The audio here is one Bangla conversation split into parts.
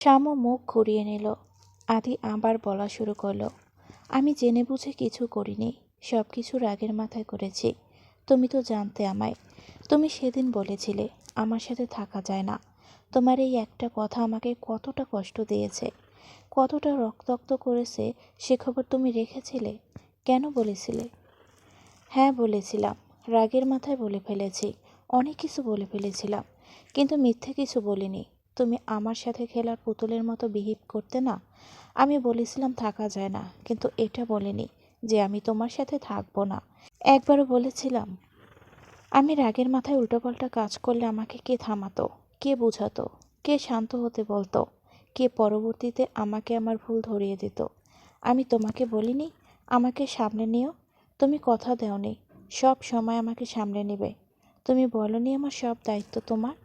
শ্যামও মুখ ঘুরিয়ে নিল। আদি আবার বলা শুরু করলো, আমি জেনে বুঝে কিছু করিনি, সব কিছু রাগের মাথায় করেছি। তুমি তো জানতে আমায়। তুমি সেদিন বলেছিলে আমার সাথে থাকা যায় না। তোমার এই একটা কথা আমাকে কতটা কষ্ট দিয়েছে, কতটা রক্তাক্ত করেছে, সে খবর তুমি রেখেছিলে। কেন বলেছিলে? হ্যাঁ বলেছিলাম, রাগের মাথায় বলে ফেলেছি, অনেক কিছু বলে ফেলেছিলাম, কিন্তু মিথ্যে কিছু বলিনি। তুমি আমার সাথে খেলার পুতুলের মতো বিহেভ করতে না। আমি বলেছিলাম থাকা যায় না, কিন্তু এটা বলিনি যে আমি তোমার সাথে থাকবো না। একবারও বলেছিলাম? আমি রাগের মাথায় উল্টোপাল্টা কাজ করলে আমাকে কে থামাতো, কে বোঝাতো, কে শান্ত হতে বলতো, কে পরবর্তীতে আমাকে আমার ভুল ধরিয়ে দিত? আমি তোমাকে বলিনি আমাকে সামলে নিও? তুমি কথা দেওনি সব সময় আমাকে সামলে নেবে। তুমি বলনি আমার সব দায়িত্ব তোমার।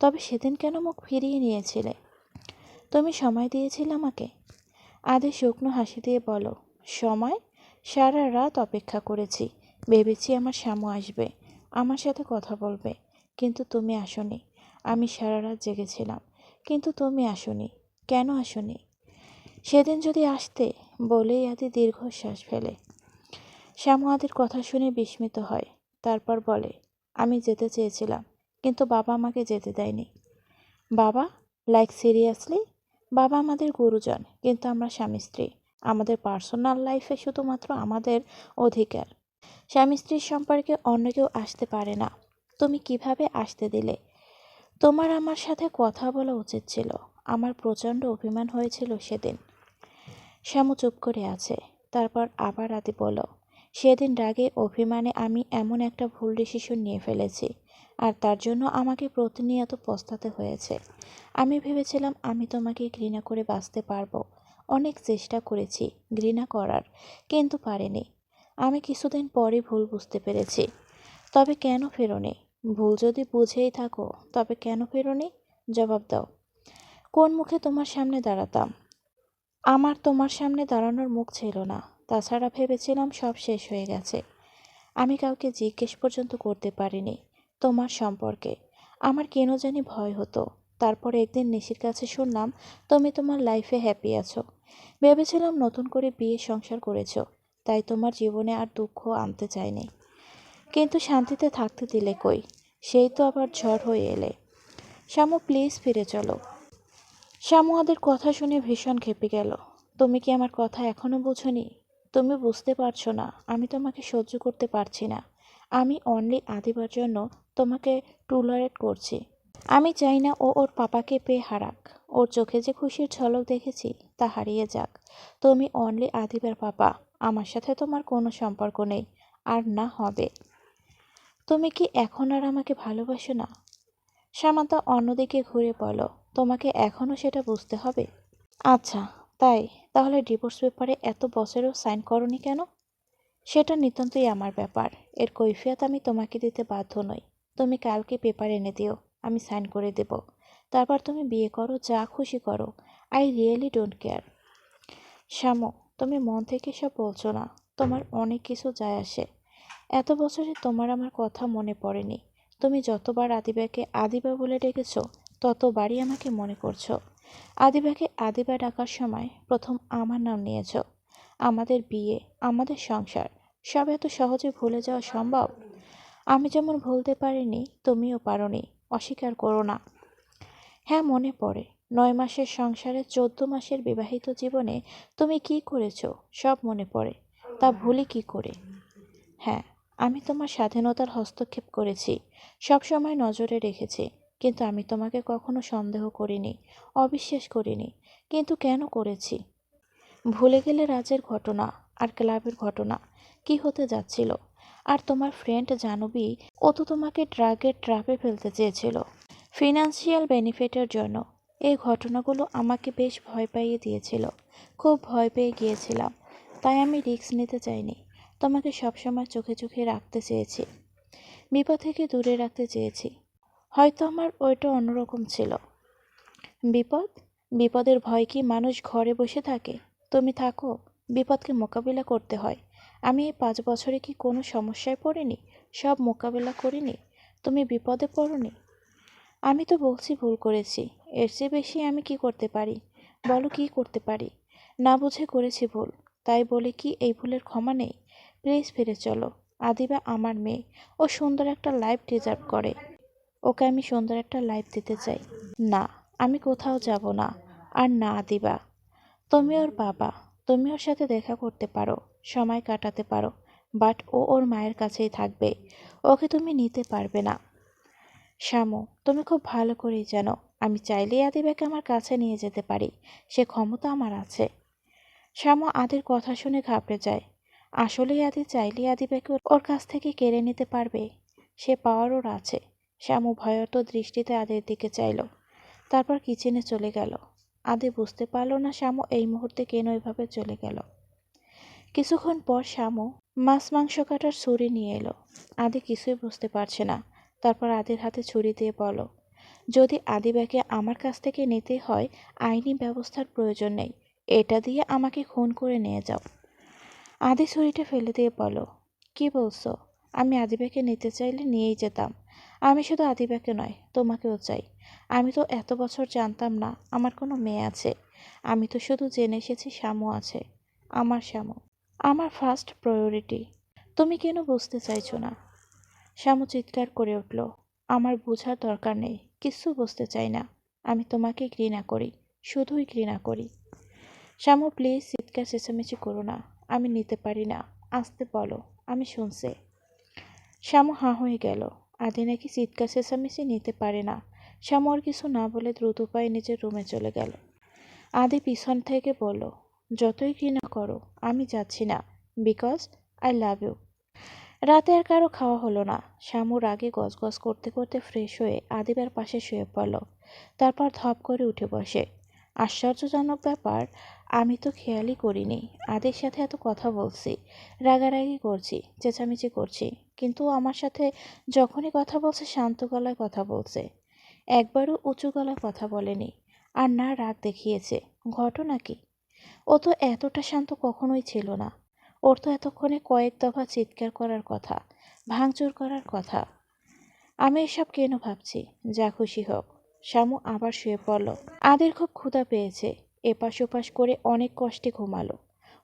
তবে সেদিন কেন মুখ ফিরিয়ে নিয়েছিলে? তুমি সময় দিয়েছিলে আমাকে। আধে শুকনো হাসি দিয়ে বলো, সময়? সারা রাত অপেক্ষা করেছি, ভেবেছি আমার শ্যামু আসবে, আমার সাথে কথা বলবে, কিন্তু তুমি আসোনি। আমি সারা রাত জেগেছিলাম, কিন্তু তুমি আসোনি। কেন আসোনি? সেদিন যদি আসতে, বলেই আদি দীর্ঘশ্বাস ফেলে। শ্যামু আদির কথা শুনে বিস্মিত হয়। তারপর বলে, আমি যেতে চেয়েছিলাম, কিন্তু বাবা আমাকে যেতে দেয়নি। বাবা? Like seriously? বাবা আমাদের গুরুজন, কিন্তু আমরা স্বামী স্ত্রী। আমাদের পার্সোনাল লাইফে শুধুমাত্র আমাদের অধিকার। স্বামী স্ত্রীর সম্পর্কে অন্য কেউ আসতে পারে না। তুমি কিভাবে আসতে দিলে? তোমার আমার সাথে কথা বলা উচিত ছিল। আমার প্রচণ্ড অভিমান হয়েছিল সেদিন। শ্যামু চুপ করে আছে। তারপর আবার আদি বলল, সেদিন রাগে অভিমানে আমি এমন একটা ভুল ডিসিশন নিয়ে ফেলেছি, আর তার জন্য আমাকে প্রতিনিয়ত পস্তাতে হয়েছে। আমি ভেবেছিলাম আমি তোমাকে ঘৃণা করে বাঁচতে পারবো। অনেক চেষ্টা করেছি ঘৃণা করার, কিন্তু পারিনি। আমি কিছুদিন পরই ভুল বুঝতে পেরেছি। তবে কেন ফেরোনি? ভুল যদি বুঝেই থাকো, তবে কেন ফেরোনি? জবাব দাও। কোন মুখে তোমার সামনে দাঁড়াতাম? আমার তোমার সামনে দাঁড়ানোর মুখ ছিল না। তাছাড়া ভেবেছিলাম সব শেষ হয়ে গেছে। আমি কাউকে জিজ্ঞেস পর্যন্ত করতে পারিনি তোমার সম্পর্কে। আমার কেন জানি ভয় হতো। তারপর একদিন নিশির কাছে শুনলাম তুমি তোমার লাইফে হ্যাপি আছো। ভেবেছিলাম নতুন করে বিয়ে সংসার করেছো, তাই তোমার জীবনে আর দুঃখ আনতে চাইনি। কিন্তু শান্তিতে থাকতে দিলে কই? সেই তো আবার ঝড় হয়ে এলে। শ্যামু প্লিজ ফিরে চলো। শ্যামু ওদের কথা শুনে ভীষণ ক্ষেপে গেল। তুমি কি আমার কথা এখনো বোঝোনি? তুমি বুঝতে পারছো না আমি তোমাকে সহ্য করতে পারছি না। আমি অনলি আদিবার জন্য তোমাকে টলারেট করছি। আমি চাই না ও ওর পাপাকে পেয়ে হারাক। ওর চোখে যে খুশির ঝলক দেখেছি তা হারিয়ে যাক। তুমি অনলি আদিবার পাপা। আমার সাথে তোমার কোনো সম্পর্ক নেই, আর না হবে। তুমি কি এখন আর আমাকে ভালোবাসো না? সামান্তা অন্যদিকে ঘুরে বলো, তোমাকে এখনও সেটা বুঝতে হবে? আচ্ছা, তাই তাহলে ডিভোর্স পেপারে এত বছরেও সাইন করনি কেন? সেটা নিতান্তই আমার ব্যাপার। এর কৈফিয়ত আমি তোমাকে দিতে বাধ্য নই। তুমি কালকে পেপার এনে দিও, আমি সাইন করে দেব। তারপর তুমি বিয়ে করো, যা খুশি করো। I really don't care. Shyamu, তুমি মন থেকে সব বলছো না। তোমার অনেক কিছু যায় আসে। এত বছরে তোমার আমার কথা মনে পড়েনি। তুমি যতবার আদিবাকে আদিবা বলে ডেকেছো, ততবারই আমাকে মনে করছো। আদিবাকে আদিবা ডাকার সময় প্রথম আমার নাম নিয়েছো। আমাদের বিয়ে, আমাদের সংসার, সব এত সহজে ভুলে যাওয়া সম্ভব? আমি যেমন ভুলতে পারিনি, তুমিও পারোনি। অস্বীকার করো না। হ্যাঁ, মনে পড়ে। 9 মাসের সংসারে 14 মাসের বিবাহিত জীবনে তুমি কি করেছো সব মনে পড়ে। তা ভুলি কি করে? হ্যাঁ, আমি তোমার স্বাধীনতার হস্তক্ষেপ করেছি, সবসময় নজরে রেখেছি, কিন্তু আমি তোমাকে কখনো সন্দেহ করিনি, অবিশ্বাস করিনি। কিন্তু কেন করেছি? ভুলে গেলে রাজের ঘটনা আর ক্লাবের ঘটনা কি হতে যাচ্ছিল? আর তোমার ফ্রেন্ড জানবী, ও তো তোমাকে ড্রাগের ট্র্যাপে ফেলতে চেয়েছিল ফিনান্সিয়াল বেনিফিটের জন্য। এই ঘটনাগুলো আমাকে বেশ ভয় পাইয়ে দিয়েছিল। খুব ভয় পেয়ে গিয়েছিলাম, তাই আমি রিস্ক নিতে চাইনি। তোমাকে সবসময় চোখে চোখে রাখতে চেয়েছি, বিপদ থেকে দূরে রাখতে চেয়েছি। হয়তো আমার ওইটা অন্যরকম ছিল। বিপদ? বিপদের ভয় কি মানুষ ঘরে বসে থাকে? তুমি থাকো, বিপদকে মোকাবিলা করতে হয়। আমি এই 5 বছরে কি কোনো সমস্যায় পড়িনি? সব মোকাবিলা করিনি? তুমি বিপদে পড়োনি? আমি তো বলছি ভুল করেছি। এর চেয়ে বেশি আমি কি করতে পারি? বলো কি করতে পারি? না বুঝে করেছি ভুল। তাই বলে কি এই ভুলের ক্ষমা নেই? প্লিজ ফিরে চলো। আদিবা আমার মেয়ে। ও সুন্দর একটা লাইফ ডিজার্ভ করে। ওকে আমি সুন্দর একটা লাইফ দিতে চাই। না, আমি কোথাও যাব না। আর না আদিবা, তুমি ওর বাবা। তুমি ওর সাথে দেখা করতে পারো, সময় কাটাতে পারো, বাট ও ওর মায়ের কাছেই থাকবে। ওকে তুমি নিতে পারবে না। শ্যামু, তুমি খুব ভালো করেই জানো আমি চাইলেই আদিবাকে আমার কাছে নিয়ে যেতে পারি। সে ক্ষমতা আমার আছে। শ্যামু আদির কথা শুনে ঘাবড়ে যায়। আসলেই আদি চাইলেই আদিবাকে ওর কাছ থেকে কেড়ে নিতে পারবে। সে পাওয়ার ওর আছে। শ্যামু ভয়ত দৃষ্টিতে আদির দিকে চাইল, তারপর কিচেনে চলে গেল। আদি বুঝতে পারল না শ্যামু এই মুহূর্তে কেন এভাবে চলে গেল। কিছুক্ষণ পর শ্যামু মাছ মাংস কাটার ছুরি নিয়ে এলো। আদি কিছুই বুঝতে পারছে না। তারপর আদির হাতে ছুরি দিয়ে বলল, যদি আদিবাকে আমার কাছ থেকে নিতে হয়, আইনি ব্যবস্থার প্রয়োজন নেই। এটা দিয়ে আমাকে খুন করে নিয়ে যাও। আদি ছুরিটা ফেলে দিয়ে বলল, কি বলছো? আমি আদিবাকে নিতে চাইলে নিয়েই যেতাম। আমি শুধু আদিবাকে নয়, তোমাকেও চাই। আমি তো এত বছর জানতাম না আমার কোনো মেয়ে আছে। আমি তো শুধু জেনে এসেছি শ্যামু আছে। আমার শ্যামু আমার ফার্স্ট প্রায়োরিটি। তুমি কেন বুঝতে চাইছো না? শ্যামু চিৎকার করে উঠল, আমার বোঝার দরকার নেই, কিচ্ছু বুঝতে চাই না। আমি তোমাকে ঘৃণা করি, শুধুই ঘৃণা করি। শ্যামু প্লিজ চিৎকার চেঁচামেচি করো না। আমি নিতে পারি না। আসতে বলো, আমি শুনছি। শ্যামু হাঁ হয়ে গেল। আদি নাকি চিৎকার চেঁচামেচি নিতে পারে না। শ্যামু আর কিছু না বলে দ্রুত পায়ে নিজের রুমে চলে গেল। আদি পিছন থেকে বলল, যতই ঘৃণা করো আমি যাচ্ছি না, বিকজ আই লাভ ইউ। রাতে আর কারো খাওয়া হলো না। শ্যামু রাগে গজগজ করতে করতে ফ্রেশ হয়ে আদিবার পাশে শুয়ে পড়ল। তারপর ধপ করে উঠে বসে। আশ্চর্যজনক ব্যাপার, আমি তো খেয়ালই করিনি আদির সাথে এত কথা বলছি, রাগারাগি করছি, চেঁচামেচি করছি, কিন্তু ও আমার সাথে যখনই কথা বলছে শান্ত গলায় কথা বলছে। একবারও উঁচু গলায় কথা বলেনি। আর না রাগ দেখিয়েছে। ঘটনা কি? ও তো এতটা শান্ত কখনোই ছিল না। ওর তো এতক্ষণে কয়েক দফা চিৎকার করার কথা, ভাঙচুর করার কথা। আমি এসব কেন ভাবছি? যা খুশি হোক। শ্যামু আবার শুয়ে পড়ল। আদের খুব ক্ষুধা পেয়েছে। এপাশ ওপাশ করে অনেক কষ্টে ঘুমালো।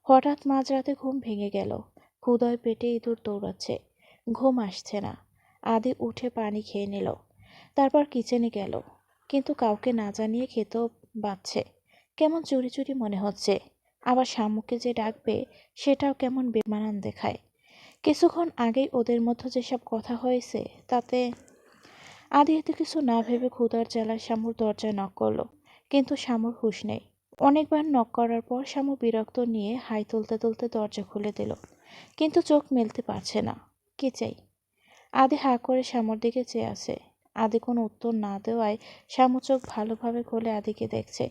হঠাৎ মাঝরাতে ঘুম ভেঙে গেল। ক্ষুধায় পেটে ইঁদুর দৌড়াচ্ছে। ঘুম আসছে না। আদি উঠে পানি খেয়ে নিল। তারপর কিচেনে গেল। কিন্তু কাউকে না জানিয়ে খেতেও বাচ্ছে। কেমন চুরি চুরি মনে হচ্ছে। আবার শামুকে যে ডাকবে সেটাও কেমন বেমানান দেখায়। কিছুক্ষণ আগেই ওদের মধ্যে যেসব কথা হয়েছে তাতে আদি এত কিছু না ভেবে ক্ষুধার জ্বালায় শামুর দরজায় নক করলো। কিন্তু শামুর হুঁশ নেই। অনেকবার নক করার পর শামু বিরক্ত নিয়ে হাই তুলতে তুলতে দরজা খুলে দিল। কিন্তু চোখ মেলতে পারছে না। কি চাই? আদি হাঁ করে শ্যামুর দিকে চেয়ে আছে। আদি কোনো উত্তর না দেওয়ায় শ্যামু চোখ ভালোভাবে খুলে আদিকে দেখছে।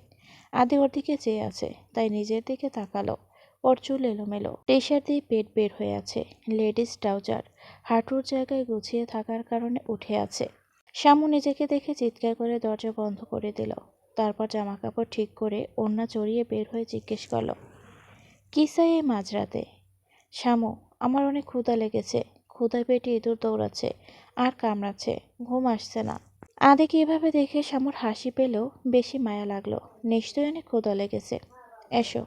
আদি ওর দিকে চেয়ে আছে, তাই নিজের দিকে তাকালো। ওর চুল এলোমেলো, টি শার্ট দিয়ে পেট বের হয়ে আছে, লেডিস ট্রাউজার হাঁটুর জায়গায় গুছিয়ে থাকার কারণে উঠে আছে। শ্যামু নিজেকে দেখে চিৎকার করে দরজা বন্ধ করে দিল। তারপর জামা কাপড় ঠিক করে ওড়না চড়িয়ে বের হয়ে জিজ্ঞেস করলো, কি চাই এই মাঝরাতে? শ্যামু, আমার অনেক ক্ষুধা লেগেছে। ক্ষুধায় পেটে ইঁদুর দৌড়াচ্ছে আর কামড়াচ্ছে। ঘুম আসছে না। আদিকে এভাবে দেখে শ্যামুর হাসি পেলেও বেশি মায়া লাগলো। নিশ্চয়ই অনেক ক্ষুধা লেগেছে। এসো।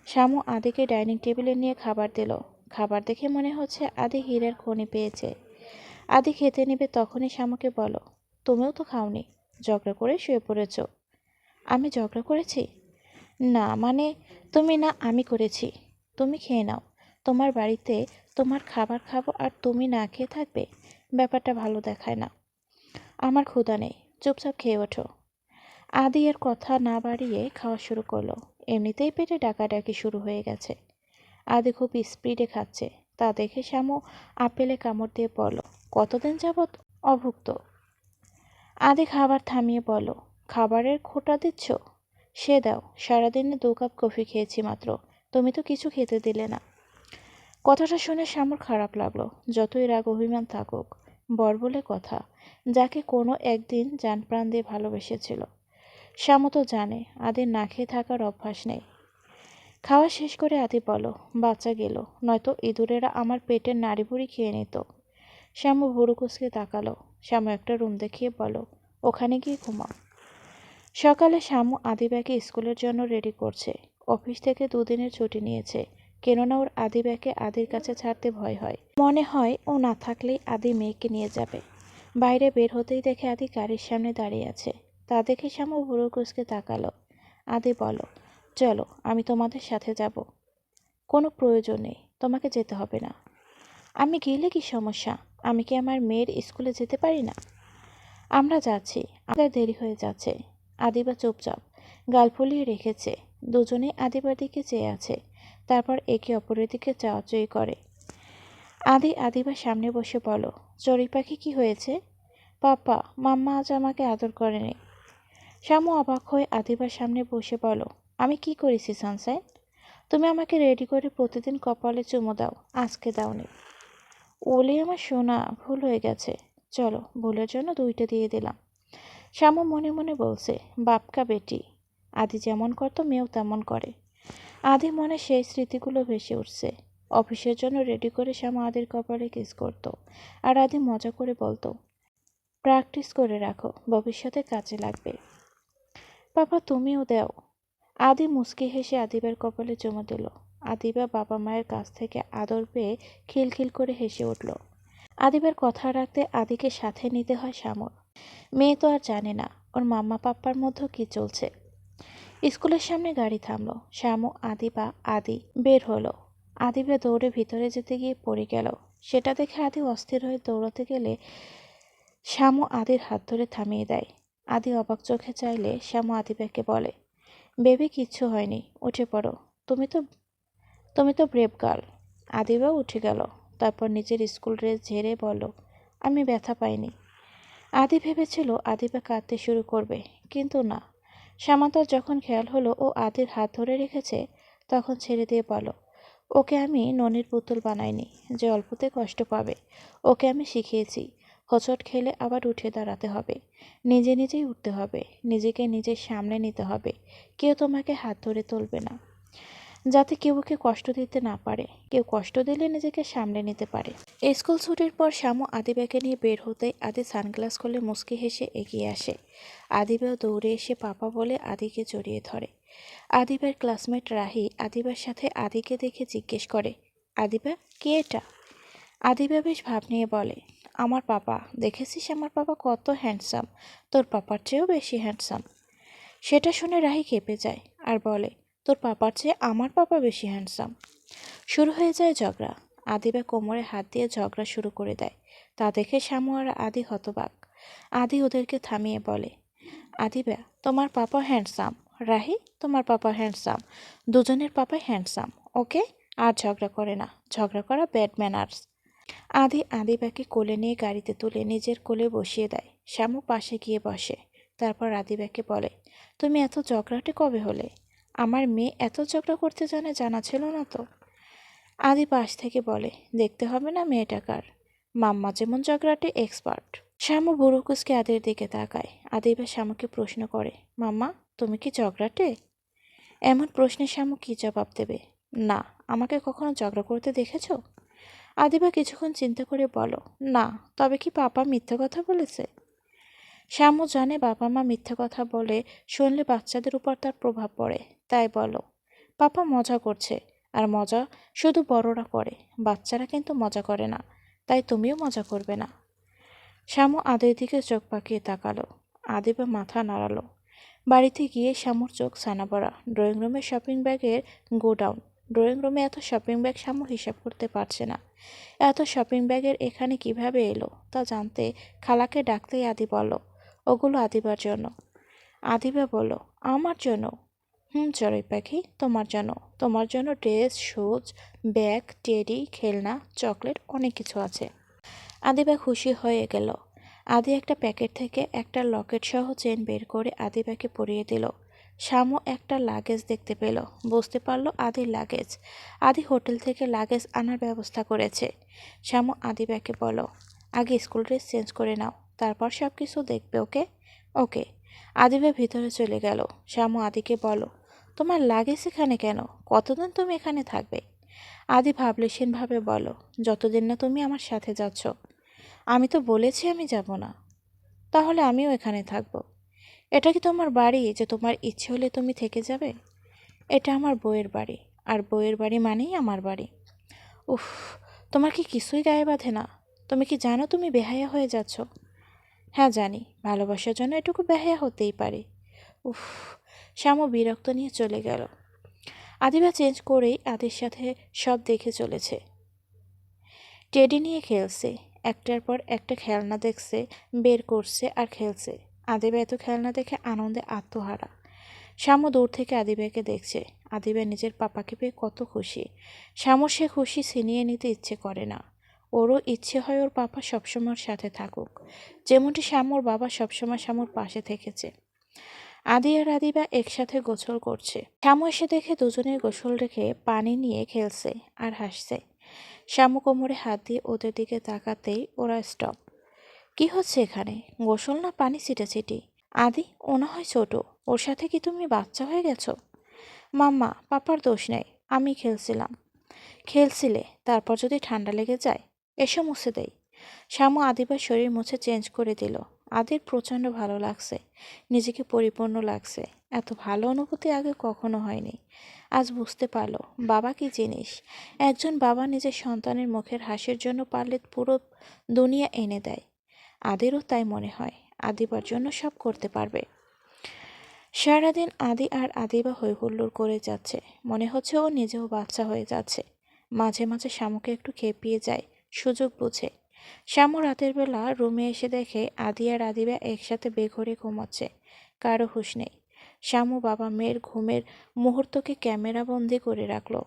শ্যামু আদিকে ডাইনিং টেবিলে নিয়ে খাবার দিল। খাবার দেখে মনে হচ্ছে আদি হীরের খনি পেয়েছে। আদি খেতে নেবে তখনই শ্যামুকে বলো, তুমিও তো খাওনি, ঝগড়া করে শুয়ে পড়েছ। আমি ঝগড়া করেছি? না মানে, তুমি না আমি করেছি। তুমি খেয়ে নাও। তোমার বাড়িতে তোমার খাবার খাবো আর তুমি না খেয়ে থাকবে? ব্যাপারটা ভালো দেখায় না। আমার ক্ষুধা নেই, চুপচাপ খেয়ে ওঠো। আদি এর কথা না বাড়িয়ে খাওয়া শুরু করলো। এমনিতেই পেটে ডাকাডাকি শুরু হয়ে গেছে। আদি খুব স্পিডে খাচ্ছে। তা দেখে শ্যামু আপেলে কামড় দিয়ে বলল, কতদিন যাবৎ অভুক্ত? আদি খাবার থামিয়ে বলল, খাবারের খোঁটা দিচ্ছ? সে দাও, সারাদিনে 2 কাপ কফি খেয়েছি মাত্র। তুমি তো কিছু খেতে দিলে না। কথাটা শুনে শ্যামুর খারাপ লাগলো। যতই রাগ অভিমান থাকুক, বর বলে কথা, যাকে কোনো একদিন জান প্রাণ দিয়ে ভালোবেসেছিল। শ্যামু তো জানে আদির না খেয়ে থাকার অভ্যাস নেই। খাওয়া শেষ করে আদি বলো, বাচ্চা গেল, নয়তো ইঁদুরেরা আমার পেটের নাড়িভুড়ি খেয়ে নিত। শ্যামু ভুরু কুঁচকে তাকালো। শ্যামু একটা রুম দেখিয়ে বলো, ওখানে গিয়ে ঘুমাও। সকালে শামু আদিবাকে স্কুলের জন্য রেডি করছে। অফিস থেকে 2 দিনের ছুটি নিয়েছে, কেননা ওর আদিবাকে আদির কাছে ছাড়তে ভয় হয়। মনে হয় ও না থাকলেই আদি মেয়েকে নিয়ে যাবে। বাইরে বের হতেই দেখে আদি গাড়ির সামনে দাঁড়িয়ে আছে। তা দেখে শামু ভুরু কুঁচকে তাকালো। আদি বলো, চলো আমি তোমাদের সাথে যাব। কোনো প্রয়োজন নেই, তোমাকে যেতে হবে না। আমি গেলে কি সমস্যা? আমি কি আমার মেয়ের স্কুলে যেতে পারি না? আমরা যাচ্ছি, আমাদের দেরি হয়ে যাচ্ছে। আদিবা চুপচাপ গাল ফুলিয়ে রেখেছে। দুজনেই আদিবার দিকে চেয়ে আছে, তারপর একে অপরের দিকে চাওয়াচুই করে। আদিবার সামনে বসে বলো, চড়ুই পাখি কি হয়েছে? পাপা, মাম্মা আজ আমাকে আদর করেনি। শামু অবাক হয়ে আদিবার সামনে বসে বলো, আমি কি করেছি সানশাইন? তুমি আমাকে রেডি করে প্রতিদিন কপালে চুমো দাও, আজকে দাওনি। ওলি আমার সোনা, ভুল হয়ে গেছে। চলো, ভুলের জন্য 2টা দিয়ে দিলাম। শ্যামু মনে মনে বলছে, বাপকা বেটি। আদি যেমন করতো মেয়েও তেমন করে। আদি মনে সেই স্মৃতিগুলো ভেসে উঠছে। অফিসের জন্য রেডি করে শ্যামু আদির কপালে কিস করত, আর আদি মজা করে বলতো, প্র্যাকটিস করে রাখো, ভবিষ্যতে কাজে লাগবে। বাবা তুমিও দাও। আদি মুচকি হেসে আদিবার কপালে চুমো দিল। আদিবা বাবা মায়ের কাছ থেকে আদর পেয়ে খিলখিল করে হেসে উঠল। আদিবার কথা রাখতে আদিকে সাথে নিতে হয় শ্যামর। মেয়ে তো আর জানে না ওর মাম্মা পাপ্পার মধ্যে কি চলছে। স্কুলের সামনে গাড়ি থামলো। শ্যামু, আদি বের হলো। আদিবা দৌড়ে ভিতরে যেতে গিয়ে পড়ে গেল। সেটা দেখে আদি অস্থির হয়ে দৌড়াতে গেলে শ্যামু আদির হাত ধরে থামিয়ে দেয়। আদি অবাক চোখে চাইলে শ্যামু আদিবাকে বলে, বেবি কিচ্ছু হয়নি, উঠে পড়ো। তুমি তো তুমি তো ব্রেভ গার্ল। আদিবা উঠে গেল। তারপর নিজের স্কুল ড্রেস ঝেড়ে বলল, আমি ব্যথা পাইনি। আদি ভেবেছিল আদিবা কাঁদতে শুরু করবে, কিন্তু না। সামান্তর যখন খেয়াল হলো ও আদির হাত ধরে রেখেছে, তখন ছেড়ে দিয়ে বলো, ওকে আমি ননির পুতুল বানাইনি যে অল্পতে কষ্ট পাবে। ওকে আমি শিখিয়েছি, হোঁচট খেলে আবার উঠে দাঁড়াতে হবে, নিজে নিজেই উঠতে হবে, নিজেকে নিজের সামনে নিতে হবে। কেউ তোমাকে হাত ধরে তুলবে না, যাতে কেউ ওকে কষ্ট দিতে না পারে। কেউ কষ্ট দিলে নিজেকে সামলে নিতে পারে। স্কুল ছুটির পর শ্যামু আদিবাকে নিয়ে বের হতেই আদি সানগ্লাস খুলে মুচকি হেসে এগিয়ে আসে। আদিবাও দৌড়ে এসে পাপা বলে আদিকে জড়িয়ে ধরে। আদিবার ক্লাসমেট রাহি আদিবার সাথে আদিকে দেখে জিজ্ঞেস করে, আদিবা, কে এটা? আদিবা বেশ ভাব নিয়ে বলে, আমার পাপা। দেখেছিস আমার পাপা কত হ্যান্ডসাম, তোর পাপার চেয়েও বেশি হ্যান্ডসাম। সেটা শুনে রাহি কেঁপে যায় আর বলে, তোর পাপার চেয়ে আমার পাপা বেশি হ্যান্ডসাম। শুরু হয়ে যায় ঝগড়া। আদিবা কোমরে হাত দিয়ে ঝগড়া শুরু করে দেয়। তা দেখে শ্যামু আর আদি হতবাক। আদি ওদেরকে থামিয়ে বলে, আদিবা, তোমার পাপা হ্যান্ডসাম। রাহি, তোমার পাপা হ্যান্ডসাম। দুজনের পাপাই হ্যান্ডসাম, ওকে? আর ঝগড়া করে না, ঝগড়া করা ব্যাড ম্যানার্স। আদিবাকে কোলে নিয়ে গাড়িতে তুলে নিজের কোলে বসিয়ে দেয়। শ্যামু পাশে গিয়ে বসে। তারপর আদিবাকে বলে, তুমি এত ঝগড়াটে কবে হলে? আমার মেয়ে এত ঝগড়া করতে জানে, জানা ছিল না তো। আদি পাশ থেকে বলে, দেখতে হবে না মেয়েটা কার। মাম্মা যেমন ঝগড়াটে এক্সপার্ট। শ্যামু বুড়ো কুসকে আদির দিকে তাকায়। আদিবা শ্যামুকে প্রশ্ন করে, মাম্মা, তুমি কি ঝগড়াটে? এমন প্রশ্নে শ্যামু কি জবাব দেবে? না, আমাকে কখনো ঝগড়া করতে দেখেছো? আদিবা কিছুক্ষণ চিন্তা করে বলো, না। তবে কি পাপা মিথ্যে কথা বলেছে? শ্যামু জানে বাবা মা মিথ্যে কথা বলে শুনলে বাচ্চাদের উপর তার প্রভাব পড়ে, তাই বলো, পাপা মজা করছে। আর মজা শুধু বড়রা করে, বাচ্চারা কিন্তু মজা করে না। তাই তুমিও মজা করবে না। শ্যামু আদির দিকে চোখ পাকিয়ে তাকালো। আদিবা মাথা নাড়ালো। বাড়িতে গিয়ে শ্যামুর চোখ ছানাবড়া। ড্রয়িং রুমে শপিং ব্যাগের গোডাউন। ড্রয়িং রুমে এত শপিং ব্যাগ শ্যামু হিসাব করতে পারছে না। এত শপিং ব্যাগের এখানে কিভাবে এলো তা জানতে খালাকে ডাকতেই আদি বলল, ওগুলো আদিবার জন্য। আদিবা বলল, আমার জন্য? চড়ুই পাখি, তোমার জন্য। তোমার জন্য ড্রেস, শুজ, ব্যাগ, টেডি, খেলনা, চকলেট, অনেক কিছু আছে। আদিবা খুশি হয়ে গেল। আদি একটা প্যাকেট থেকে একটা লকেট সহ চেন বের করে আদিবাকে পরিয়ে দিল। শ্যামু একটা লাগেজ দেখতে পেল, বুঝতে পারল আদির লাগেজ। আদি হোটেল থেকে লাগেজ আনার ব্যবস্থা করেছে। শ্যামু আদিবাকে বলো, আগে স্কুল ড্রেস চেঞ্জ করে নাও, তারপর সব কিছু দেখবে, ওকে? ওকে। আদিবা ভিতরে চলে গেল। শ্যামু আদিকে বলো, তোমার লাগেজ এখানে কেন? কতদিন তুমি এখানে থাকবে? আদি ভাবলেশীনভাবে বলো, যতদিন না তুমি আমার সাথে যাচ্ছ। আমি তো বলেছি আমি যাব না। তাহলে আমিও এখানে থাকবো। এটা কি তোমার বাড়ি যে তোমার ইচ্ছে হলে তুমি থেকে যাবে? এটা আমার বউয়ের বাড়ি, আর বউয়ের বাড়ি মানেই আমার বাড়ি। উফ, তোমার কি কিছুই গায়ে বাঁধে না? তুমি কি জানো তুমি বেহায়া হয়ে যাচ্ছ? হ্যাঁ জানি, ভালোবাসার জন্য এটুকু বেহায়া হতেই পারে। উফ, শ্যামু বিরক্ত নিয়ে চলে গেল। আদিবা চেঞ্জ করেই আদির সাথে সব দেখে চলেছে। টেডি নিয়ে খেলছে, একটার পর একটা খেলনা দেখছে, বের করছে আর খেলছে। আদিবা এত খেলনা দেখে আনন্দে আত্মহারা। শ্যামু দূর থেকে আদিবাকে দেখছে। আদিবা নিজের পাপাকে পেয়ে কত খুশি। শ্যামুর সে খুশি ছিনিয়ে নিতে ইচ্ছে করে না। ওরও ইচ্ছে হয় ওর পাপা সবসময় ওর সাথে থাকুক, যেমনটি শ্যামুর বাবা সবসময় শ্যামুর পাশে থেকেছে। আদি আর আদিবা একসাথে গোসল করছে। শ্যামু এসে দেখে দুজনেই গোসল রেখে পানি নিয়ে খেলছে আর হাসছে। শ্যামু কোমরে হাত দিয়ে ওদের দিকে তাকাতেই ওরা স্টপ। কি হচ্ছে এখানে? গোসল না পানি ছিটাছিটি? আদি, ও না হয় ছোট, ওর সাথে কি তুমি বাচ্চা হয়ে গেছো? মাম্মা, পাপার দোষ নেই, আমি খেলছিলাম। খেলছিলে, তারপর যদি ঠান্ডা লেগে যায়? এসো মুছে দেই। শ্যামু আদিবার শরীর মুছে চেঞ্জ করে দিল। আদির প্রচণ্ড ভালো লাগছে, নিজেকে পরিপূর্ণ লাগছে। এত ভালো অনুভূতি আগে কখনো হয়নি। আজ বুঝতে পারলো বাবা কি জিনিস। একজন বাবা নিজের সন্তানের মুখের হাসির জন্য পারলে পুরো দুনিয়া এনে দেয়। আদিরও তাই মনে হয়, আদিবার জন্য সব করতে পারবে। সারাদিন আদি আর আদিবা হইহুল্লোড় করে যাচ্ছে, মনে হচ্ছে ও নিজেও বাচ্চা হয়ে যাচ্ছে। মাঝে মাঝে শ্যামুকে একটু খেপিয়ে যায়, সুযোগ বুঝে। শ্যামু রাতের বেলা রুমে এসে দেখে আদি আর আদিবা একসাথে বেঘরে ঘুমাচ্ছে, কারো হুঁশ নেই। শ্যামু বাবা মেয়ের ঘুমের মুহূর্তকে ক্যামেরাবন্দি করে রাখলো,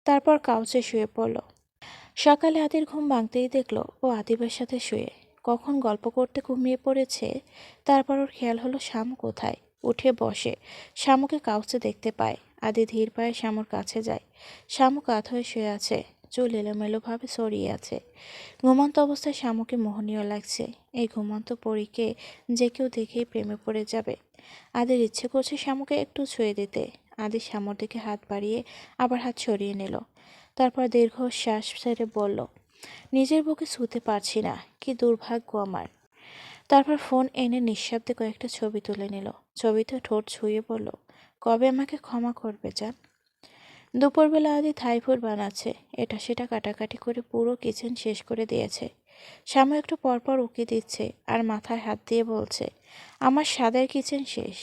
তারপর কাউচে শুয়ে পড়ল। সকালে আদির ঘুম ভাঙতেই দেখলো ও আদিবার সাথে শুয়ে কখন গল্প করতে ঘুমিয়ে পড়েছে। তারপর ওর খেয়াল হলো শ্যামু কোথায়। উঠে বসে শ্যামুকে কাউচে দেখতে পায়। আদি ধীর পায়ে শ্যামুর কাছে যায়। শ্যামু কাত হয়ে শুয়ে আছে, চুল এলোমেলোভাবে ছড়িয়ে আছে। ঘুমন্ত অবস্থায় শ্যামুকে মোহনীয় লাগছে। এই ঘুমন্ত পরীকে যে কেউ দেখেই প্রেমে পড়ে যাবে। আদির ইচ্ছে করছে শ্যামুকে একটু ছুঁয়ে দিতে। আদি শ্যামুর দিকে হাত বাড়িয়ে আবার হাত সরিয়ে নিল। তারপর দীর্ঘ শ্বাস ছেড়ে বলল, নিজের বুকে ছুঁতে পারছি না, কি দুর্ভাগ্য আমার। তারপর ফোন এনে নিঃশব্দে কয়েকটা ছবি তুলে নিল। ছবিতে ঠোঁট ছুঁয়ে বলল, কবে আমাকে ক্ষমা করবে জান? দুপুরবেলা আদি থাই ফুড বানাচ্ছে, এটা সেটা কাটাকাটি করে পুরো কিচেন শেষ করে দিয়েছে। শ্যামু একটু পরপর উকি দিচ্ছে আর মাথায় হাত দিয়ে বলছে, আমার স্বাদের কিচেন শেষ,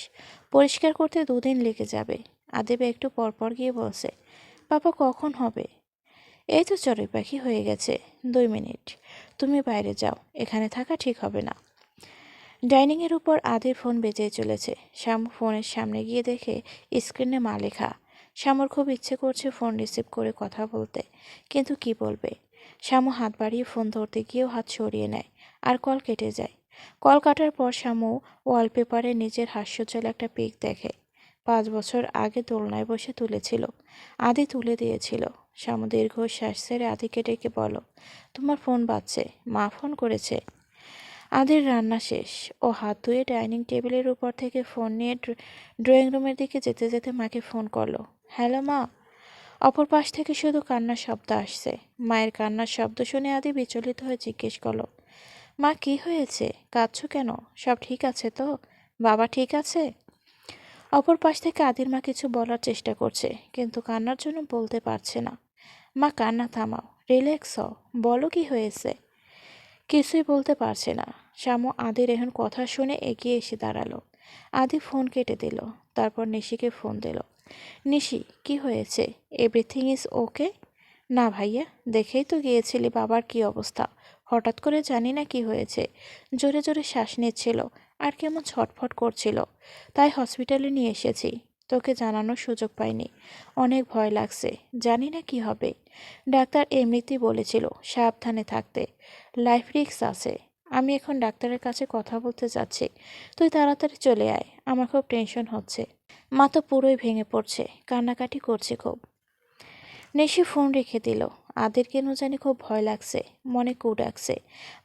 পরিষ্কার করতে 2 দিন লেগে যাবে। আদিবা একটু পরপর গিয়ে বলছে, পাপা কখন হবে? এই তো চড়ুই পাখি হয়ে গেছে, 2 মিনিট। তুমি বাইরে যাও, এখানে থাকা ঠিক হবে না। ডাইনিংয়ের উপর আদির ফোন বেজে চলেছে। শ্যামু ফোনের সামনে গিয়ে দেখে স্ক্রিনে মা লেখা। শ্যামুর খুব ইচ্ছে করছে ফোন রিসিভ করে কথা বলতে, কিন্তু কি বলবে। শ্যামু হাত বাড়িয়ে ফোন ধরতে গিয়েও হাত সরিয়ে নেয়, আর কল কেটে যায়। কল কাটার পর শ্যামু ওয়ালপেপারে নিজের হাস্যোজ্জ্বল একটা পিক দেখে। 5 বছর আগে দোলনায় বসে তুলেছিল, আদি তুলে দিয়েছিল। শ্যামু দীর্ঘ শ্বাস ছেড়ে আদিকে ডেকে বলল, তোমার ফোন বাজছে, মা ফোন করেছে। আদির রান্না শেষ। ও হাত ধুয়ে ডাইনিং টেবিলের উপর থেকে ফোন নিয়ে ড্রয়িং রুমের দিকে যেতে যেতে মাকে ফোন করলো। হ্যালো মা। অপর পাশ থেকে শুধু কান্নার শব্দ আসছে। মায়ের কান্নার শব্দ শুনে আদি বিচলিত হয়ে জিজ্ঞেস করলো, মা কি হয়েছে, কাঁদছো কেন? সব ঠিক আছে তো? বাবা ঠিক আছে? অপর পাশ থেকে আদির মা কিছু বলার চেষ্টা করছে, কিন্তু কান্নার জন্য বলতে পারছে না। মা কান্না থামাও, রিল্যাক্স হও, বলো কি হয়েছে। কিছুই বলতে পারছে না। শ্যামু আদির এখন কথা শুনে এগিয়ে এসে দাঁড়ালো। আদি ফোন কেটে দিল, তারপর নিশিকে ফোন দিল। নিশি, কি হয়েছে? Everything is okay? না ভাইয়া, দেখেই তো গিয়েছিলি বাবার কি অবস্থা। হঠাৎ করে জানি না কি হয়েছে, জোরে জোরে শ্বাস নিচ্ছিল আর কেমন ছটফট করছিল, তাই হসপিটালে নিয়ে এসেছি। তোকে জানানোর সুযোগ পাইনি, অনেক ভয় লাগছে, জানি না কি হবে। ডাক্তার এমনিতেই বলেছিল সাবধানে থাকতে, লাইফ রিস্ক আছে। আমি এখন ডাক্তারের কাছে কথা বলতে যাচ্ছি, তুই তাড়াতাড়ি চলে আয়, আমার খুব টেনশন হচ্ছে। মা তো পুরোই ভেঙে পড়ছে, কান্নাকাটি করছে খুব। নিশি ফোন রেখে দিল। আদির কেন জানি খুব ভয় লাগছে, মনে কু ডাকছে,